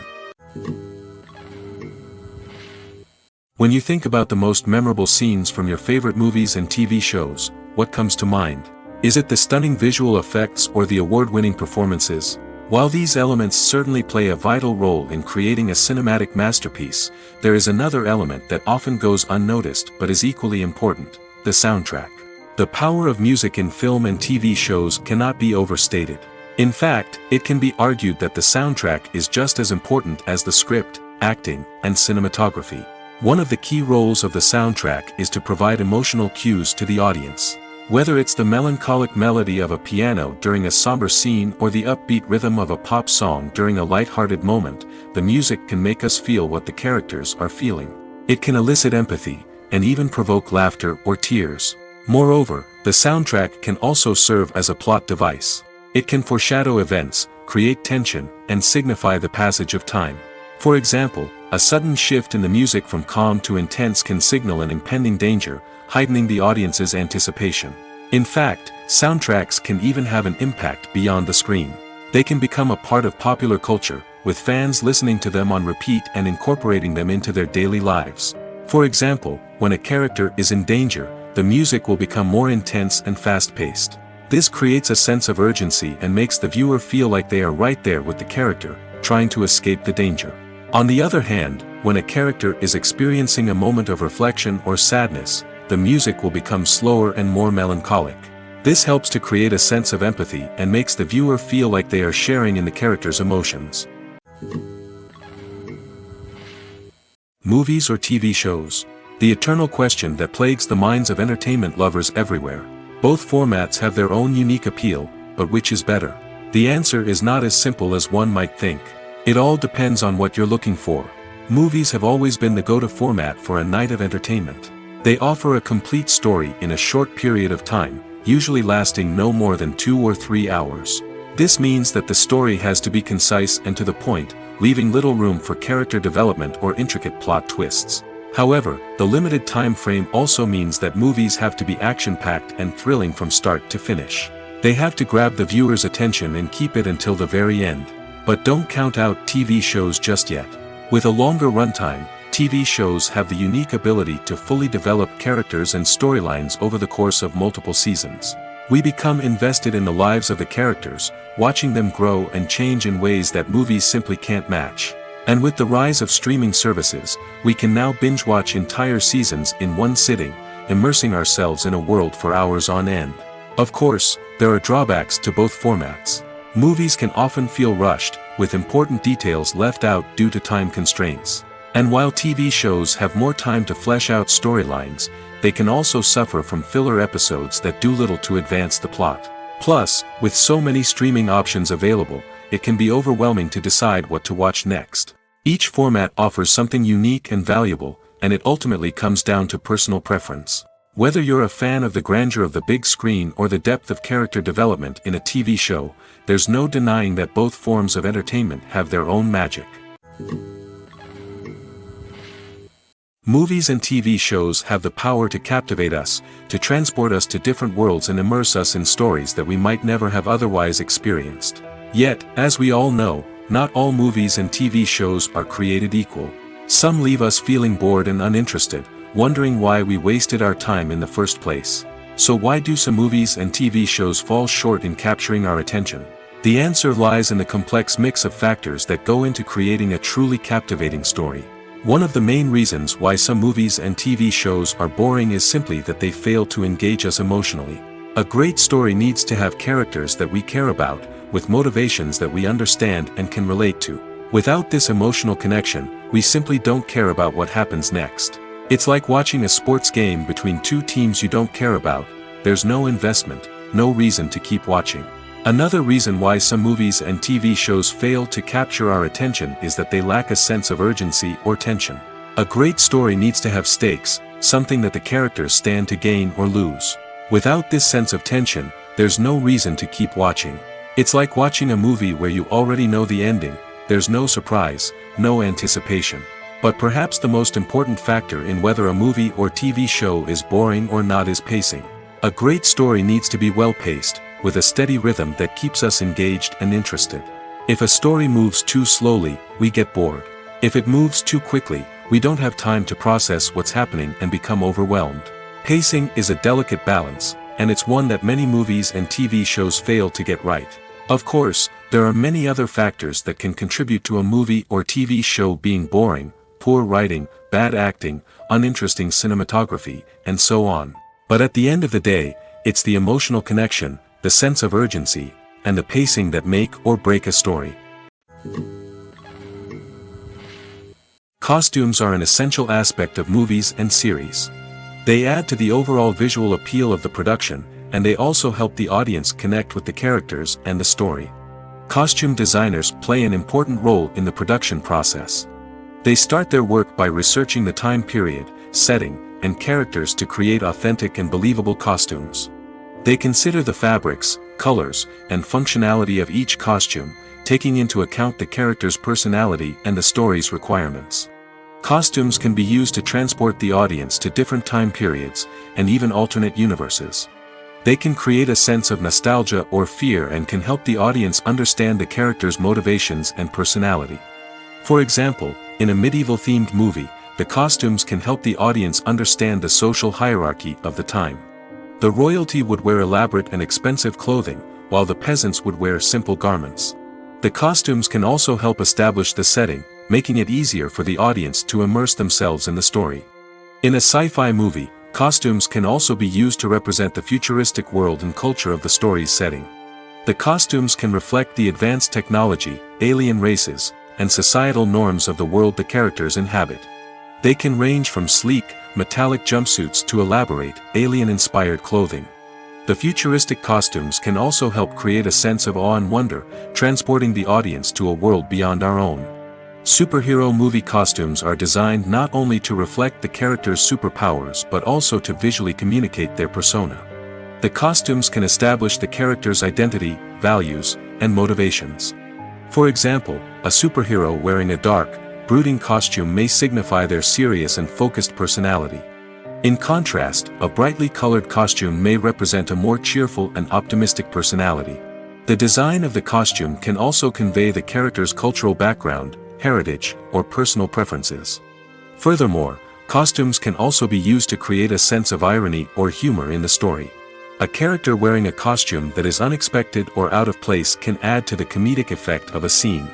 When you think about the most memorable scenes from your favorite movies and TV shows, what comes to mind? Is it the stunning visual effects or the award-winning performances? While these elements certainly play a vital role in creating a cinematic masterpiece, there is another element that often goes unnoticed but is equally important: the soundtrack. The power of music in film and TV shows cannot be overstated. In fact, it can be argued that the soundtrack is just as important as the script, acting, and cinematography. One of the key roles of the soundtrack is to provide emotional cues to the audience. Whether it's the melancholic melody of a piano during a somber scene or the upbeat rhythm of a pop song during a light-hearted moment, the music can make us feel what the characters are feeling. It can elicit empathy, and even provoke laughter or tears. Moreover, the soundtrack can also serve as a plot device. It can foreshadow events, create tension, and signify the passage of time. For example, a sudden shift in the music from calm to intense can signal an impending danger, heightening the audience's anticipation. In fact, soundtracks can even have an impact beyond the screen. They can become a part of popular culture, with fans listening to them on repeat and incorporating them into their daily lives. For example, when a character is in danger, the music will become more intense and fast-paced. This creates a sense of urgency and makes the viewer feel like they are right there with the character, trying to escape the danger. On the other hand, when a character is experiencing a moment of reflection or sadness, the music will become slower and more melancholic. This helps to create a sense of empathy and makes the viewer feel like they are sharing in the character's emotions. Movies or TV shows? The eternal question that plagues the minds of entertainment lovers everywhere. Both formats have their own unique appeal, but which is better? The answer is not as simple as one might think. It all depends on what you're looking for. Movies have always been the go-to format for a night of entertainment. They offer a complete story in a short period of time, usually lasting no more than 2 or 3 hours. This means that the story has to be concise and to the point, leaving little room for character development or intricate plot twists. However, the limited time frame also means that movies have to be action-packed and thrilling from start to finish. They have to grab the viewer's attention and keep it until the very end. But don't count out TV shows just yet. With a longer runtime, TV shows have the unique ability to fully develop characters and storylines over the course of multiple seasons. We become invested in the lives of the characters, watching them grow and change in ways that movies simply can't match. And with the rise of streaming services, we can now binge-watch entire seasons in one sitting, immersing ourselves in a world for hours on end. Of course, there are drawbacks to both formats. Movies can often feel rushed, with important details left out due to time constraints. And while TV shows have more time to flesh out storylines, they can also suffer from filler episodes that do little to advance the plot. Plus, with so many streaming options available, it can be overwhelming to decide what to watch next. Each format offers something unique and valuable, and it ultimately comes down to personal preference. Whether you're a fan of the grandeur of the big screen or the depth of character development in a TV show, there's no denying that both forms of entertainment have their own magic. Movies and TV shows have the power to captivate us, to transport us to different worlds and immerse us in stories that we might never have otherwise experienced. Yet, as we all know, not all movies and TV shows are created equal. Some leave us feeling bored and uninterested, wondering why we wasted our time in the first place. So why do some movies and TV shows fall short in capturing our attention? The answer lies in the complex mix of factors that go into creating a truly captivating story. One of the main reasons why some movies and TV shows are boring is simply that they fail to engage us emotionally. A great story needs to have characters that we care about, with motivations that we understand and can relate to. Without this emotional connection, we simply don't care about what happens next. It's like watching a sports game between two teams you don't care about. There's no investment, no reason to keep watching. Another reason why some movies and TV shows fail to capture our attention is that they lack a sense of urgency or tension. A great story needs to have stakes, something that the characters stand to gain or lose. Without this sense of tension, there's no reason to keep watching. It's like watching a movie where you already know the ending. There's no surprise, no anticipation. But perhaps the most important factor in whether a movie or TV show is boring or not is pacing. A great story needs to be well-paced, with a steady rhythm that keeps us engaged and interested. If a story moves too slowly, we get bored. If it moves too quickly, we don't have time to process what's happening and become overwhelmed. Pacing is a delicate balance, and it's one that many movies and TV shows fail to get right. Of course, there are many other factors that can contribute to a movie or TV show being boring: poor writing, bad acting, uninteresting cinematography, and so on. But at the end of the day, it's the emotional connection, the sense of urgency, and the pacing that make or break a story. Costumes are an essential aspect of movies and series. They add to the overall visual appeal of the production, and they also help the audience connect with the characters and the story. Costume designers play an important role in the production process. They start their work by researching the time period, setting, and characters to create authentic and believable costumes. They consider the fabrics, colors, and functionality of each costume, taking into account the character's personality and the story's requirements. Costumes can be used to transport the audience to different time periods, and even alternate universes. They can create a sense of nostalgia or fear and can help the audience understand the character's motivations and personality. For example, in a medieval-themed movie, the costumes can help the audience understand the social hierarchy of the time. The royalty would wear elaborate and expensive clothing, while the peasants would wear simple garments. The costumes can also help establish the setting, making it easier for the audience to immerse themselves in the story. In a sci-fi movie, costumes can also be used to represent the futuristic world and culture of the story's setting. The costumes can reflect the advanced technology, alien races, and societal norms of the world the characters inhabit. They can range from sleek, metallic jumpsuits to elaborate, alien-inspired clothing. The futuristic costumes can also help create a sense of awe and wonder, transporting the audience to a world beyond our own. Superhero movie costumes are designed not only to reflect the character's superpowers but also to visually communicate their persona. The costumes can establish the character's identity, values, and motivations. For example, a superhero wearing a dark, brooding costume may signify their serious and focused personality. In contrast, a brightly colored costume may represent a more cheerful and optimistic personality. The design of the costume can also convey the character's cultural background, heritage, or personal preferences. Furthermore, costumes can also be used to create a sense of irony or humor in the story. A character wearing a costume that is unexpected or out of place can add to the comedic effect of a scene.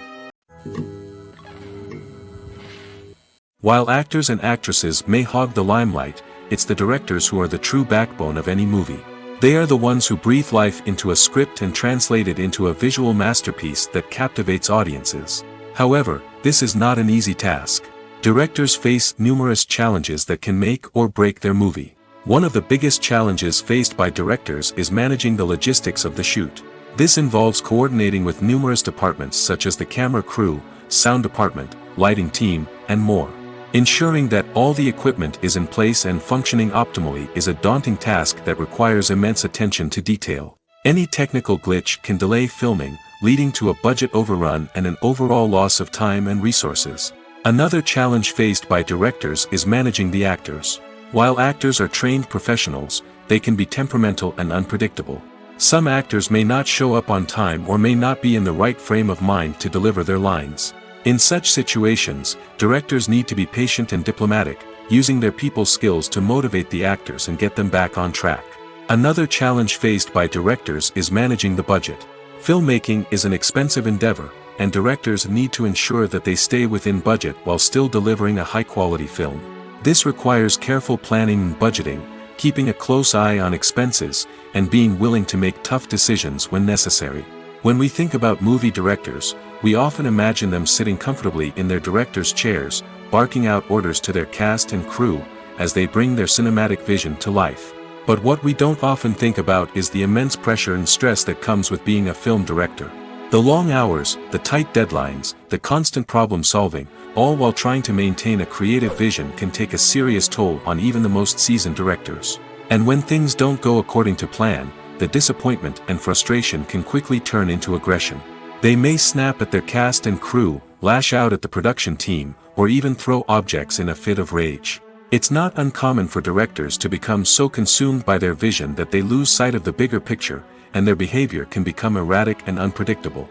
While actors and actresses may hog the limelight, it's the directors who are the true backbone of any movie. They are the ones who breathe life into a script and translate it into a visual masterpiece that captivates audiences. However, this is not an easy task. Directors face numerous challenges that can make or break their movie. One of the biggest challenges faced by directors is managing the logistics of the shoot. This involves coordinating with numerous departments such as the camera crew, sound department, lighting team, and more. Ensuring that all the equipment is in place and functioning optimally is a daunting task that requires immense attention to detail. Any technical glitch can delay filming, leading to a budget overrun and an overall loss of time and resources. Another challenge faced by directors is managing the actors. While actors are trained professionals, they can be temperamental and unpredictable. Some actors may not show up on time or may not be in the right frame of mind to deliver their lines. In such situations, directors need to be patient and diplomatic, using their people skills to motivate the actors and get them back on track. Another challenge faced by directors is managing the budget. Filmmaking is an expensive endeavor, and directors need to ensure that they stay within budget while still delivering a high-quality film. This requires careful planning and budgeting, keeping a close eye on expenses, and being willing to make tough decisions when necessary. When we think about movie directors, we often imagine them sitting comfortably in their director's chairs, barking out orders to their cast and crew, as they bring their cinematic vision to life. But what we don't often think about is the immense pressure and stress that comes with being a film director. The long hours, the tight deadlines, the constant problem solving, all while trying to maintain a creative vision can take a serious toll on even the most seasoned directors. And when things don't go according to plan, the disappointment and frustration can quickly turn into aggression. They may snap at their cast and crew, lash out at the production team, or even throw objects in a fit of rage. It's not uncommon for directors to become so consumed by their vision that they lose sight of the bigger picture, and their behavior can become erratic and unpredictable.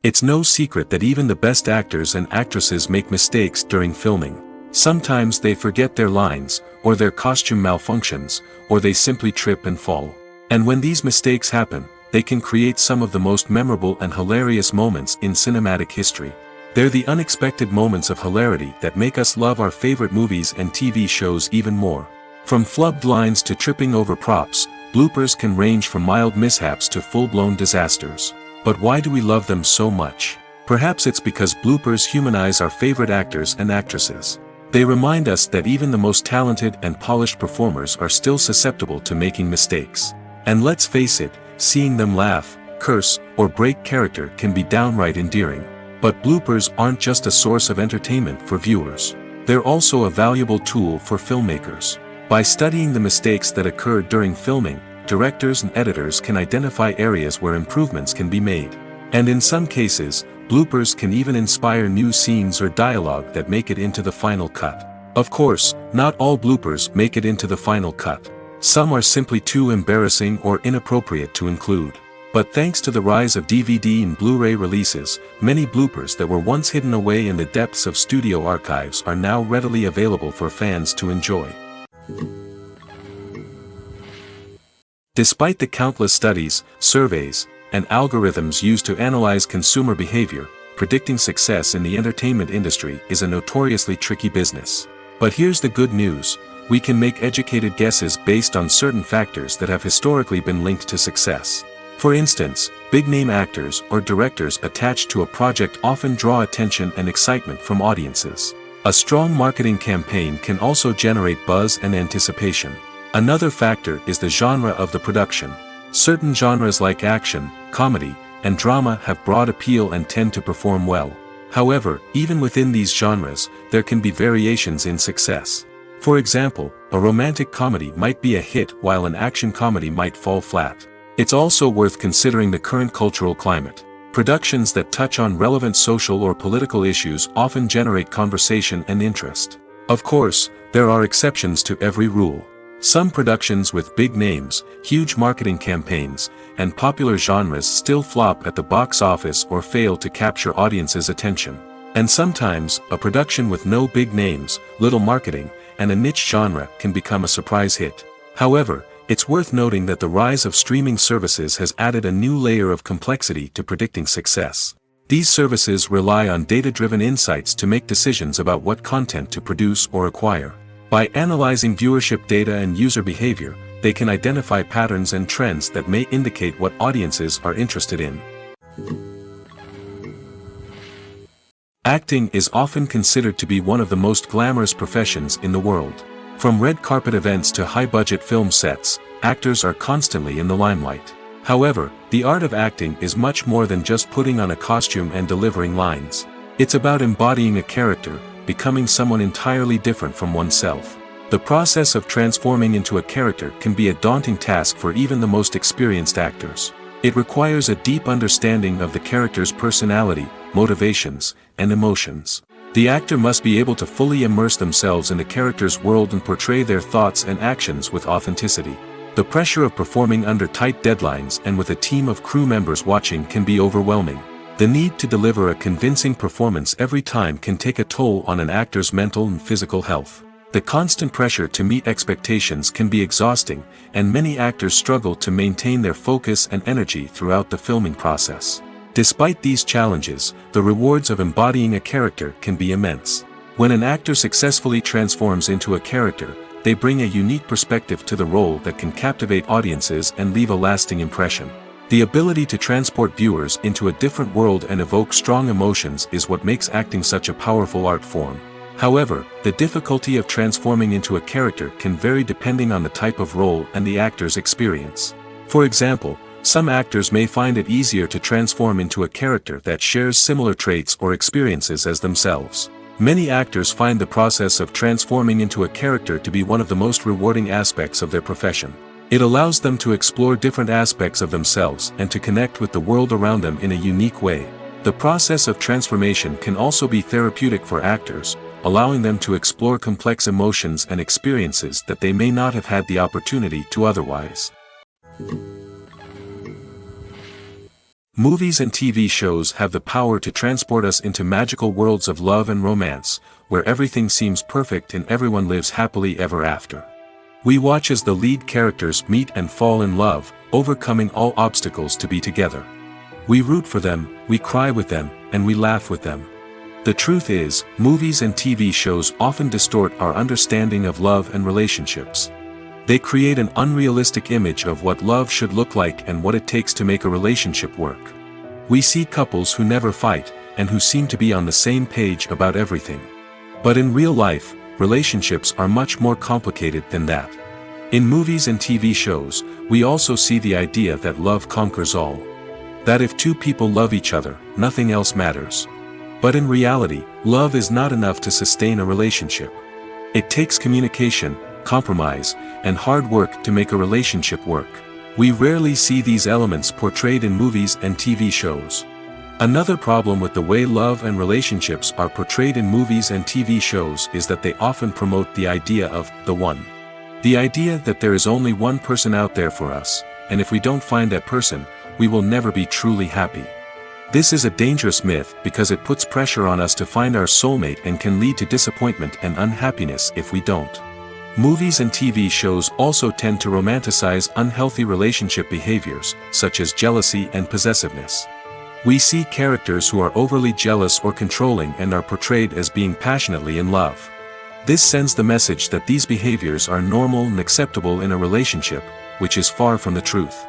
It's no secret that even the best actors and actresses make mistakes during filming. Sometimes they forget their lines, or their costume malfunctions, or they simply trip and fall. And when these mistakes happen, they can create some of the most memorable and hilarious moments in cinematic history. They're the unexpected moments of hilarity that make us love our favorite movies and TV shows even more. From flubbed lines to tripping over props, bloopers can range from mild mishaps to full-blown disasters. But why do we love them so much? Perhaps it's because bloopers humanize our favorite actors and actresses. They remind us that even the most talented and polished performers are still susceptible to making mistakes. And let's face it, seeing them laugh, curse, or break character can be downright endearing. But bloopers aren't just a source of entertainment for viewers. They're also a valuable tool for filmmakers. By studying the mistakes that occurred during filming, directors and editors can identify areas where improvements can be made. And in some cases, bloopers can even inspire new scenes or dialogue that make it into the final cut. Of course, not all bloopers make it into the final cut. Some are simply too embarrassing or inappropriate to include. But thanks to the rise of DVD and Blu-ray releases, many bloopers that were once hidden away in the depths of studio archives are now readily available for fans to enjoy. Despite the countless studies, surveys, and algorithms used to analyze consumer behavior, predicting success in the entertainment industry is a notoriously tricky business. But here's the good news: we can make educated guesses based on certain factors that have historically been linked to success. For instance, big-name actors or directors attached to a project often draw attention and excitement from audiences. A strong marketing campaign can also generate buzz and anticipation. Another factor is the genre of the production. Certain genres like action, comedy, and drama have broad appeal and tend to perform well. However, even within these genres, there can be variations in success. For example, a romantic comedy might be a hit while an action comedy might fall flat. It's also worth considering the current cultural climate. Productions that touch on relevant social or political issues often generate conversation and interest. Of course, there are exceptions to every rule. Some productions with big names, huge marketing campaigns, and popular genres still flop at the box office or fail to capture audiences' attention. And sometimes, a production with no big names, little marketing, and a niche genre can become a surprise hit. However, it's worth noting that the rise of streaming services has added a new layer of complexity to predicting success. These services rely on data-driven insights to make decisions about what content to produce or acquire. By analyzing viewership data and user behavior, they can identify patterns and trends that may indicate what audiences are interested in. Acting is often considered to be one of the most glamorous professions in the world. From red carpet events to high-budget film sets, actors are constantly in the limelight. However, the art of acting is much more than just putting on a costume and delivering lines. It's about embodying a character, becoming someone entirely different from oneself. The process of transforming into a character can be a daunting task for even the most experienced actors. It requires a deep understanding of the character's personality, motivations, and emotions. The actor must be able to fully immerse themselves in the character's world and portray their thoughts and actions with authenticity. The pressure of performing under tight deadlines and with a team of crew members watching can be overwhelming. The need to deliver a convincing performance every time can take a toll on an actor's mental and physical health. The constant pressure to meet expectations can be exhausting, and many actors struggle to maintain their focus and energy throughout the filming process. Despite these challenges, the rewards of embodying a character can be immense. When an actor successfully transforms into a character, they bring a unique perspective to the role that can captivate audiences and leave a lasting impression. The ability to transport viewers into a different world and evoke strong emotions is what makes acting such a powerful art form. However, the difficulty of transforming into a character can vary depending on the type of role and the actor's experience. For example, some actors may find it easier to transform into a character that shares similar traits or experiences as themselves. Many actors find the process of transforming into a character to be one of the most rewarding aspects of their profession. It allows them to explore different aspects of themselves and to connect with the world around them in a unique way. The process of transformation can also be therapeutic for actors, allowing them to explore complex emotions and experiences that they may not have had the opportunity to otherwise. Movies and TV shows have the power to transport us into magical worlds of love and romance, where everything seems perfect and everyone lives happily ever after. We watch as the lead characters meet and fall in love, overcoming all obstacles to be together. We root for them, we cry with them, and we laugh with them. The truth is, movies and TV shows often distort our understanding of love and relationships. They create an unrealistic image of what love should look like and what it takes to make a relationship work. We see couples who never fight, and who seem to be on the same page about everything. But in real life, relationships are much more complicated than that. In movies and TV shows, we also see the idea that love conquers all. That if two people love each other, nothing else matters. But in reality, love is not enough to sustain a relationship. It takes communication, compromise, and hard work to make a relationship work. We rarely see these elements portrayed in movies and TV shows. Another problem with the way love and relationships are portrayed in movies and TV shows is that they often promote the idea of the one. The idea that there is only one person out there for us, and if we don't find that person, we will never be truly happy. This is a dangerous myth because it puts pressure on us to find our soulmate and can lead to disappointment and unhappiness if we don't. Movies and TV shows also tend to romanticize unhealthy relationship behaviors, such as jealousy and possessiveness. We see characters who are overly jealous or controlling and are portrayed as being passionately in love. This sends the message that these behaviors are normal and acceptable in a relationship, which is far from the truth.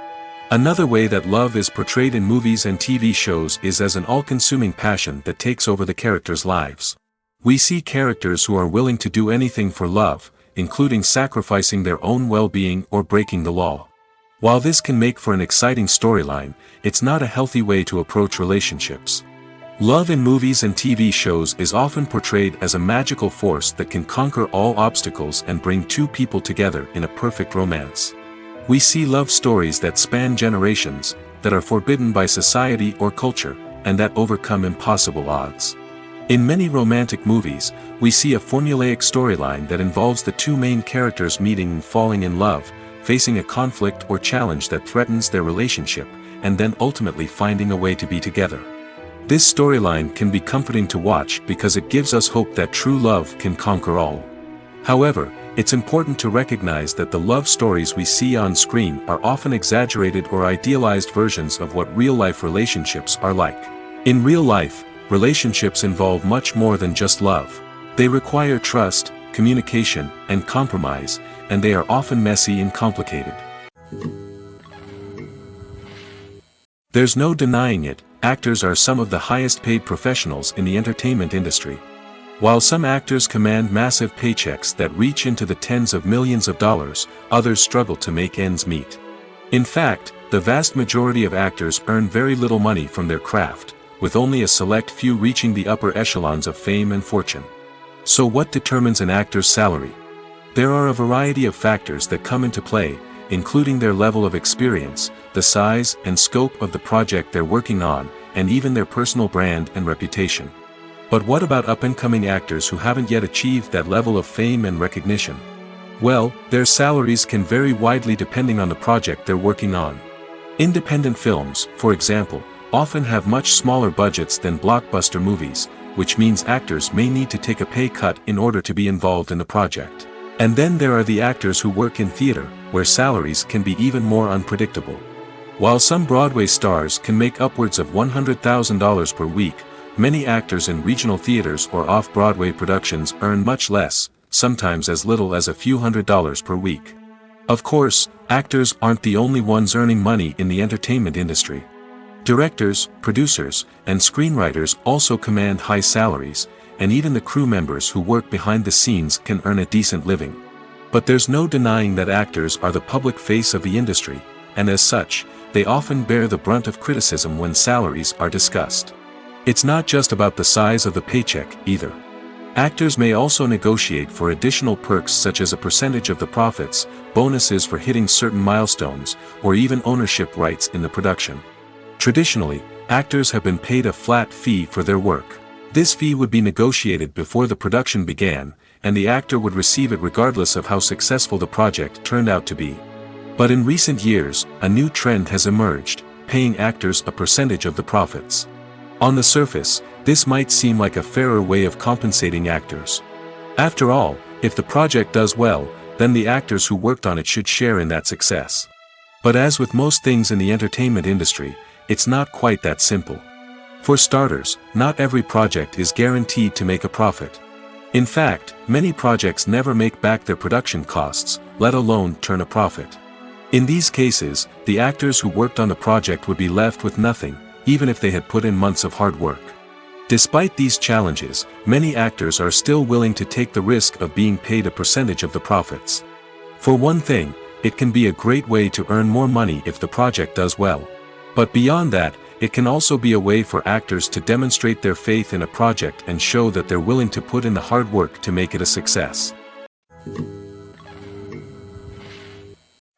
Another way that love is portrayed in movies and TV shows is as an all-consuming passion that takes over the characters' lives. We see characters who are willing to do anything for love, including sacrificing their own well-being or breaking the law. While this can make for an exciting storyline, it's not a healthy way to approach relationships. Love in movies and TV shows is often portrayed as a magical force that can conquer all obstacles and bring two people together in a perfect romance. We see love stories that span generations, that are forbidden by society or culture, and that overcome impossible odds. In many romantic movies, we see a formulaic storyline that involves the two main characters meeting and falling in love, facing a conflict or challenge that threatens their relationship, and then ultimately finding a way to be together. This storyline can be comforting to watch because it gives us hope that true love can conquer all. However, it's important to recognize that the love stories we see on screen are often exaggerated or idealized versions of what real-life relationships are like. In real life, relationships involve much more than just love. They require trust, communication, and compromise, and they are often messy and complicated. There's no denying it, actors are some of the highest-paid professionals in the entertainment industry. While some actors command massive paychecks that reach into the tens of millions of dollars, others struggle to make ends meet. In fact, the vast majority of actors earn very little money from their craft, with only a select few reaching the upper echelons of fame and fortune. So what determines an actor's salary? There are a variety of factors that come into play, including their level of experience, the size and scope of the project they're working on, and even their personal brand and reputation. But what about up-and-coming actors who haven't yet achieved that level of fame and recognition? Well, their salaries can vary widely depending on the project they're working on. Independent films, for example, often have much smaller budgets than blockbuster movies, which means actors may need to take a pay cut in order to be involved in the project. And then there are the actors who work in theater, where salaries can be even more unpredictable. While some Broadway stars can make upwards of $100,000 per week, many actors in regional theaters or off-Broadway productions earn much less, sometimes as little as a few $100s per week. Of course, actors aren't the only ones earning money in the entertainment industry. Directors, producers, and screenwriters also command high salaries, and even the crew members who work behind the scenes can earn a decent living. But there's no denying that actors are the public face of the industry, and as such, they often bear the brunt of criticism when salaries are discussed. It's not just about the size of the paycheck, either. Actors may also negotiate for additional perks such as a percentage of the profits, bonuses for hitting certain milestones, or even ownership rights in the production. Traditionally, actors have been paid a flat fee for their work. This fee would be negotiated before the production began, and the actor would receive it regardless of how successful the project turned out to be. But in recent years, a new trend has emerged, paying actors a percentage of the profits. On the surface, this might seem like a fairer way of compensating actors. After all, if the project does well, then the actors who worked on it should share in that success. But as with most things in the entertainment industry, it's not quite that simple. For starters, not every project is guaranteed to make a profit. In fact, many projects never make back their production costs, let alone turn a profit. In these cases, the actors who worked on the project would be left with nothing, even if they had put in months of hard work. Despite these challenges, many actors are still willing to take the risk of being paid a percentage of the profits. For one thing, it can be a great way to earn more money if the project does well. But beyond that, it can also be a way for actors to demonstrate their faith in a project and show that they're willing to put in the hard work to make it a success.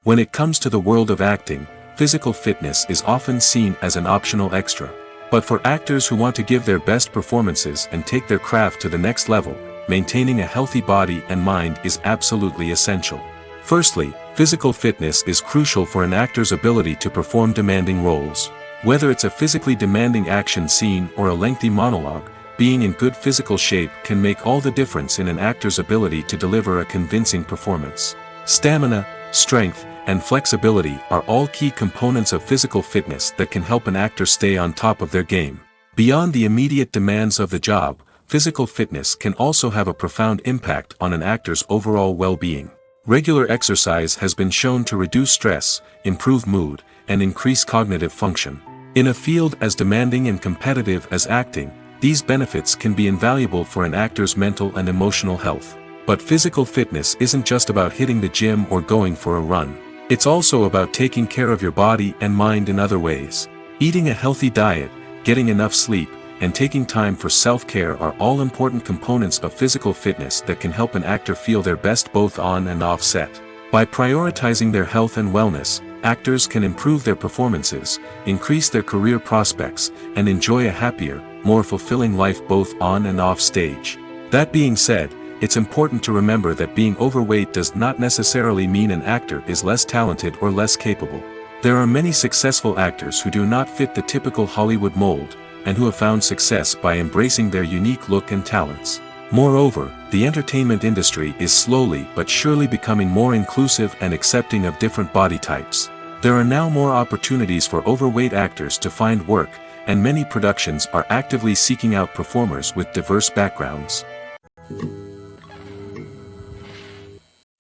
When it comes to the world of acting, physical fitness is often seen as an optional extra. But for actors who want to give their best performances and take their craft to the next level, maintaining a healthy body and mind is absolutely essential. Firstly, physical fitness is crucial for an actor's ability to perform demanding roles. Whether it's a physically demanding action scene or a lengthy monologue, being in good physical shape can make all the difference in an actor's ability to deliver a convincing performance. Stamina, strength, and flexibility are all key components of physical fitness that can help an actor stay on top of their game. Beyond the immediate demands of the job, physical fitness can also have a profound impact on an actor's overall well-being. Regular exercise has been shown to reduce stress, improve mood, and increase cognitive function. In a field as demanding and competitive as acting, these benefits can be invaluable for an actor's mental and emotional health. But physical fitness isn't just about hitting the gym or going for a run. It's also about taking care of your body and mind in other ways. Eating a healthy diet, getting enough sleep, and taking time for self-care are all important components of physical fitness that can help an actor feel their best both on and off set. By prioritizing their health and wellness, actors can improve their performances, increase their career prospects, and enjoy a happier, more fulfilling life both on and off stage. That being said, it's important to remember that being overweight does not necessarily mean an actor is less talented or less capable. There are many successful actors who do not fit the typical Hollywood mold, and who have found success by embracing their unique look and talents. Moreover, the entertainment industry is slowly but surely becoming more inclusive and accepting of different body types. There are now more opportunities for overweight actors to find work, and many productions are actively seeking out performers with diverse backgrounds.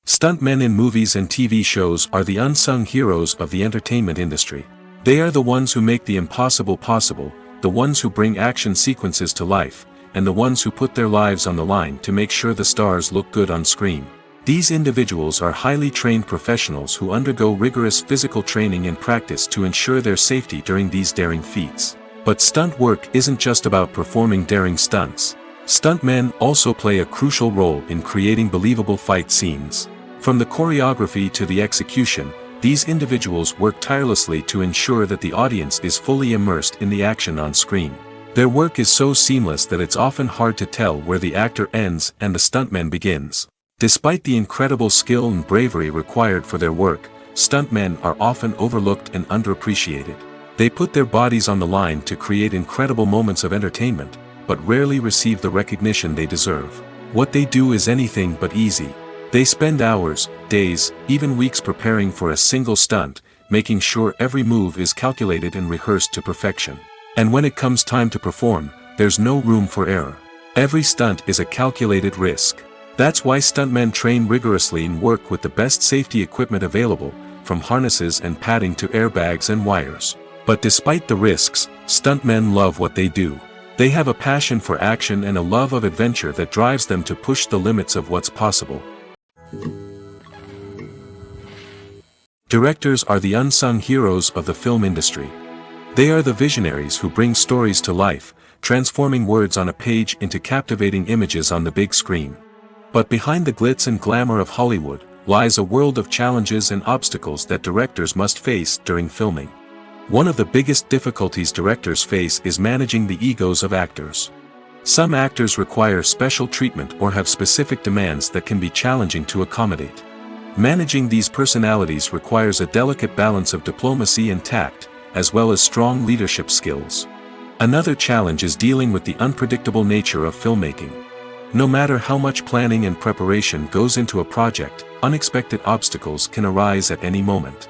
Stuntmen in movies and TV shows are the unsung heroes of the entertainment industry. They are the ones who make the impossible possible, the ones who bring action sequences to life, and the ones who put their lives on the line to make sure the stars look good on screen. These individuals are highly trained professionals who undergo rigorous physical training and practice to ensure their safety during these daring feats. But stunt work isn't just about performing daring stunts. Stuntmen also play a crucial role in creating believable fight scenes. From the choreography to the execution, these individuals work tirelessly to ensure that the audience is fully immersed in the action on screen. Their work is so seamless that it's often hard to tell where the actor ends and the stuntman begins. Despite the incredible skill and bravery required for their work, stuntmen are often overlooked and underappreciated. They put their bodies on the line to create incredible moments of entertainment, but rarely receive the recognition they deserve. What they do is anything but easy. They spend hours, days, even weeks preparing for a single stunt, making sure every move is calculated and rehearsed to perfection. And when it comes time to perform, there's no room for error. Every stunt is a calculated risk. That's why stuntmen train rigorously and work with the best safety equipment available, from harnesses and padding to airbags and wires. But despite the risks, stuntmen love what they do. They have a passion for action and a love of adventure that drives them to push the limits of what's possible. Directors are the unsung heroes of the film industry. They are the visionaries who bring stories to life, transforming words on a page into captivating images on the big screen. But behind the glitz and glamour of Hollywood, lies a world of challenges and obstacles that directors must face during filming. One of the biggest difficulties directors face is managing the egos of actors. Some actors require special treatment or have specific demands that can be challenging to accommodate. Managing these personalities requires a delicate balance of diplomacy and tact, as well as strong leadership skills. Another challenge is dealing with the unpredictable nature of filmmaking. No matter how much planning and preparation goes into a project, unexpected obstacles can arise at any moment.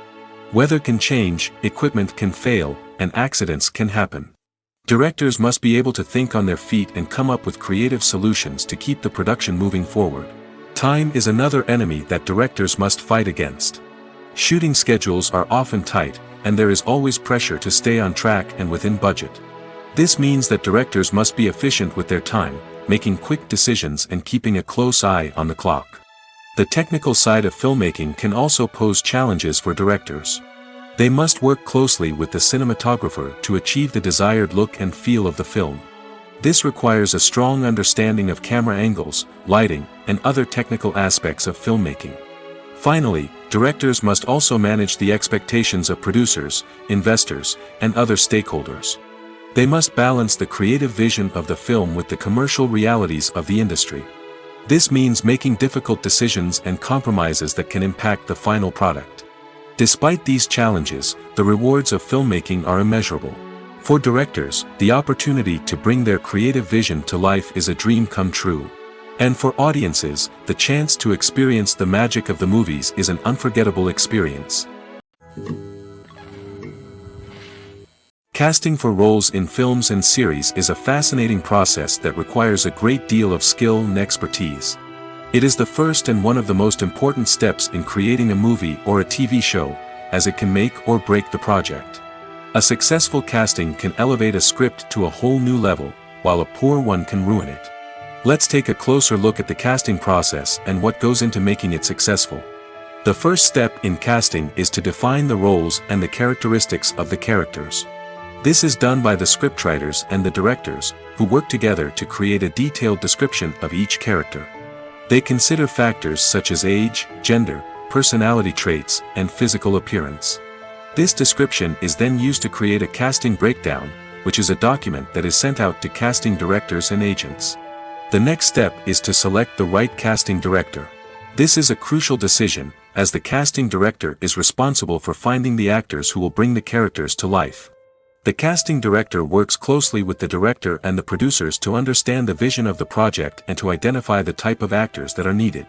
Weather can change, equipment can fail, and accidents can happen. Directors must be able to think on their feet and come up with creative solutions to keep the production moving forward. Time is another enemy that directors must fight against. Shooting schedules are often tight, and there is always pressure to stay on track and within budget. This means that directors must be efficient with their time, making quick decisions and keeping a close eye on the clock. The technical side of filmmaking can also pose challenges for directors. They must work closely with the cinematographer to achieve the desired look and feel of the film. This requires a strong understanding of camera angles, lighting, and other technical aspects of filmmaking. Finally, directors must also manage the expectations of producers, investors, and other stakeholders. They must balance the creative vision of the film with the commercial realities of the industry. This means making difficult decisions and compromises that can impact the final product. Despite these challenges, the rewards of filmmaking are immeasurable. For directors, the opportunity to bring their creative vision to life is a dream come true. And for audiences, the chance to experience the magic of the movies is an unforgettable experience. Casting for roles in films and series is a fascinating process that requires a great deal of skill and expertise. It is the first and one of the most important steps in creating a movie or a TV show, as it can make or break the project. A successful casting can elevate a script to a whole new level, while a poor one can ruin it. Let's take a closer look at the casting process and what goes into making it successful. The first step in casting is to define the roles and the characteristics of the characters. This is done by the scriptwriters and the directors, who work together to create a detailed description of each character. They consider factors such as age, gender, personality traits, and physical appearance. This description is then used to create a casting breakdown, which is a document that is sent out to casting directors and agents. The next step is to select the right casting director. This is a crucial decision, as the casting director is responsible for finding the actors who will bring the characters to life. The casting director works closely with the director and the producers to understand the vision of the project and to identify the type of actors that are needed.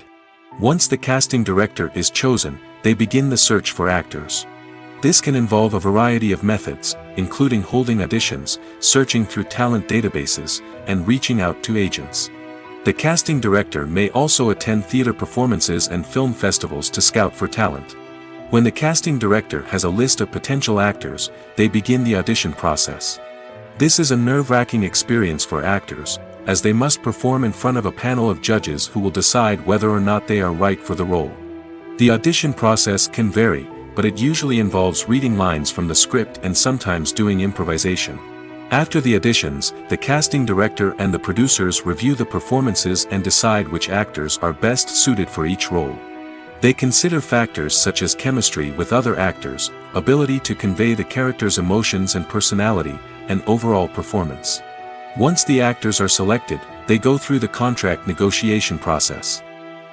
Once the casting director is chosen, they begin the search for actors. This can involve a variety of methods, including holding auditions, searching through talent databases, and reaching out to agents. The casting director may also attend theater performances and film festivals to scout for talent. When the casting director has a list of potential actors, they begin the audition process. This is a nerve-wracking experience for actors, as they must perform in front of a panel of judges who will decide whether or not they are right for the role. The audition process can vary, but it usually involves reading lines from the script and sometimes doing improvisation. After the auditions, the casting director and the producers review the performances and decide which actors are best suited for each role. They consider factors such as chemistry with other actors, ability to convey the character's emotions and personality, and overall performance. Once the actors are selected, they go through the contract negotiation process.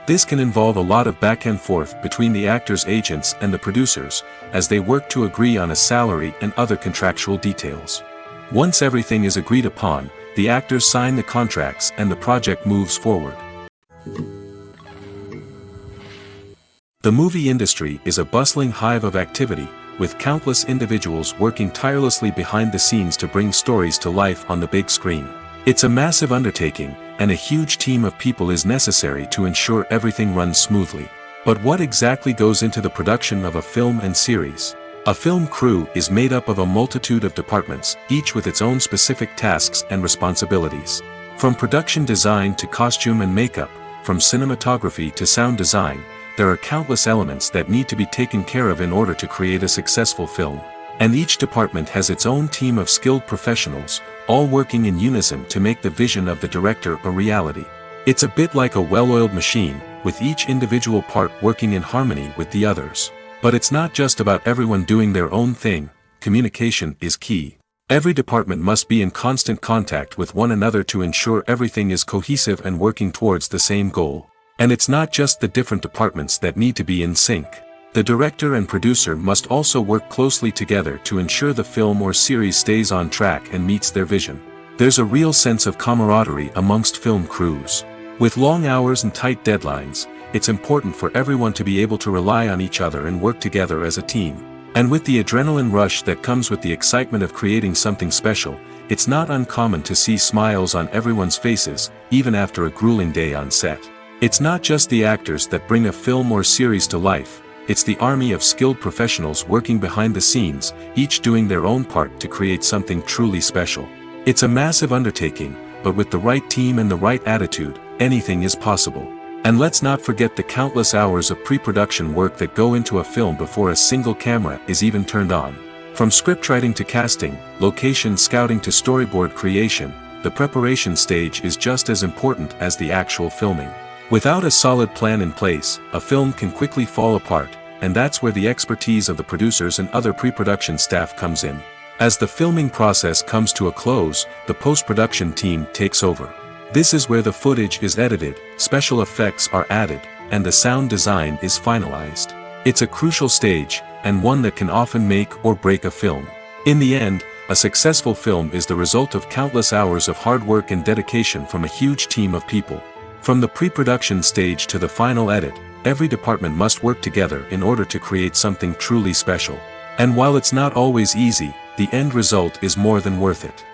This can involve a lot of back and forth between the actors' agents and the producers, as they work to agree on a salary and other contractual details. Once everything is agreed upon, the actors sign the contracts and the project moves forward. The movie industry is a bustling hive of activity, with countless individuals working tirelessly behind the scenes to bring stories to life on the big screen. It's a massive undertaking, and a huge team of people is necessary to ensure everything runs smoothly. But what exactly goes into the production of a film and series? A film crew is made up of a multitude of departments, each with its own specific tasks and responsibilities. From production design to costume and makeup, from cinematography to sound design, there are countless elements that need to be taken care of in order to create a successful film. And each department has its own team of skilled professionals, all working in unison to make the vision of the director a reality. It's a bit like a well-oiled machine, with each individual part working in harmony with the others. But it's not just about everyone doing their own thing. Communication is key. Every department must be in constant contact with one another to ensure everything is cohesive and working towards the same goal. And it's not just the different departments that need to be in sync. The director and producer must also work closely together to ensure the film or series stays on track and meets their vision. There's a real sense of camaraderie amongst film crews. With long hours and tight deadlines, it's important for everyone to be able to rely on each other and work together as a team. And with the adrenaline rush that comes with the excitement of creating something special, it's not uncommon to see smiles on everyone's faces, even after a grueling day on set. It's not just the actors that bring a film or series to life, it's the army of skilled professionals working behind the scenes, each doing their own part to create something truly special. It's a massive undertaking, but with the right team and the right attitude, anything is possible. And let's not forget the countless hours of pre-production work that go into a film before a single camera is even turned on. From scriptwriting to casting, location scouting to storyboard creation, the preparation stage is just as important as the actual filming. Without a solid plan in place, a film can quickly fall apart, and that's where the expertise of the producers and other pre-production staff comes in. As the filming process comes to a close, the post-production team takes over. This is where the footage is edited, special effects are added, and the sound design is finalized. It's a crucial stage, and one that can often make or break a film. In the end, a successful film is the result of countless hours of hard work and dedication from a huge team of people. From the pre-production stage to the final edit, every department must work together in order to create something truly special. And while it's not always easy, the end result is more than worth it.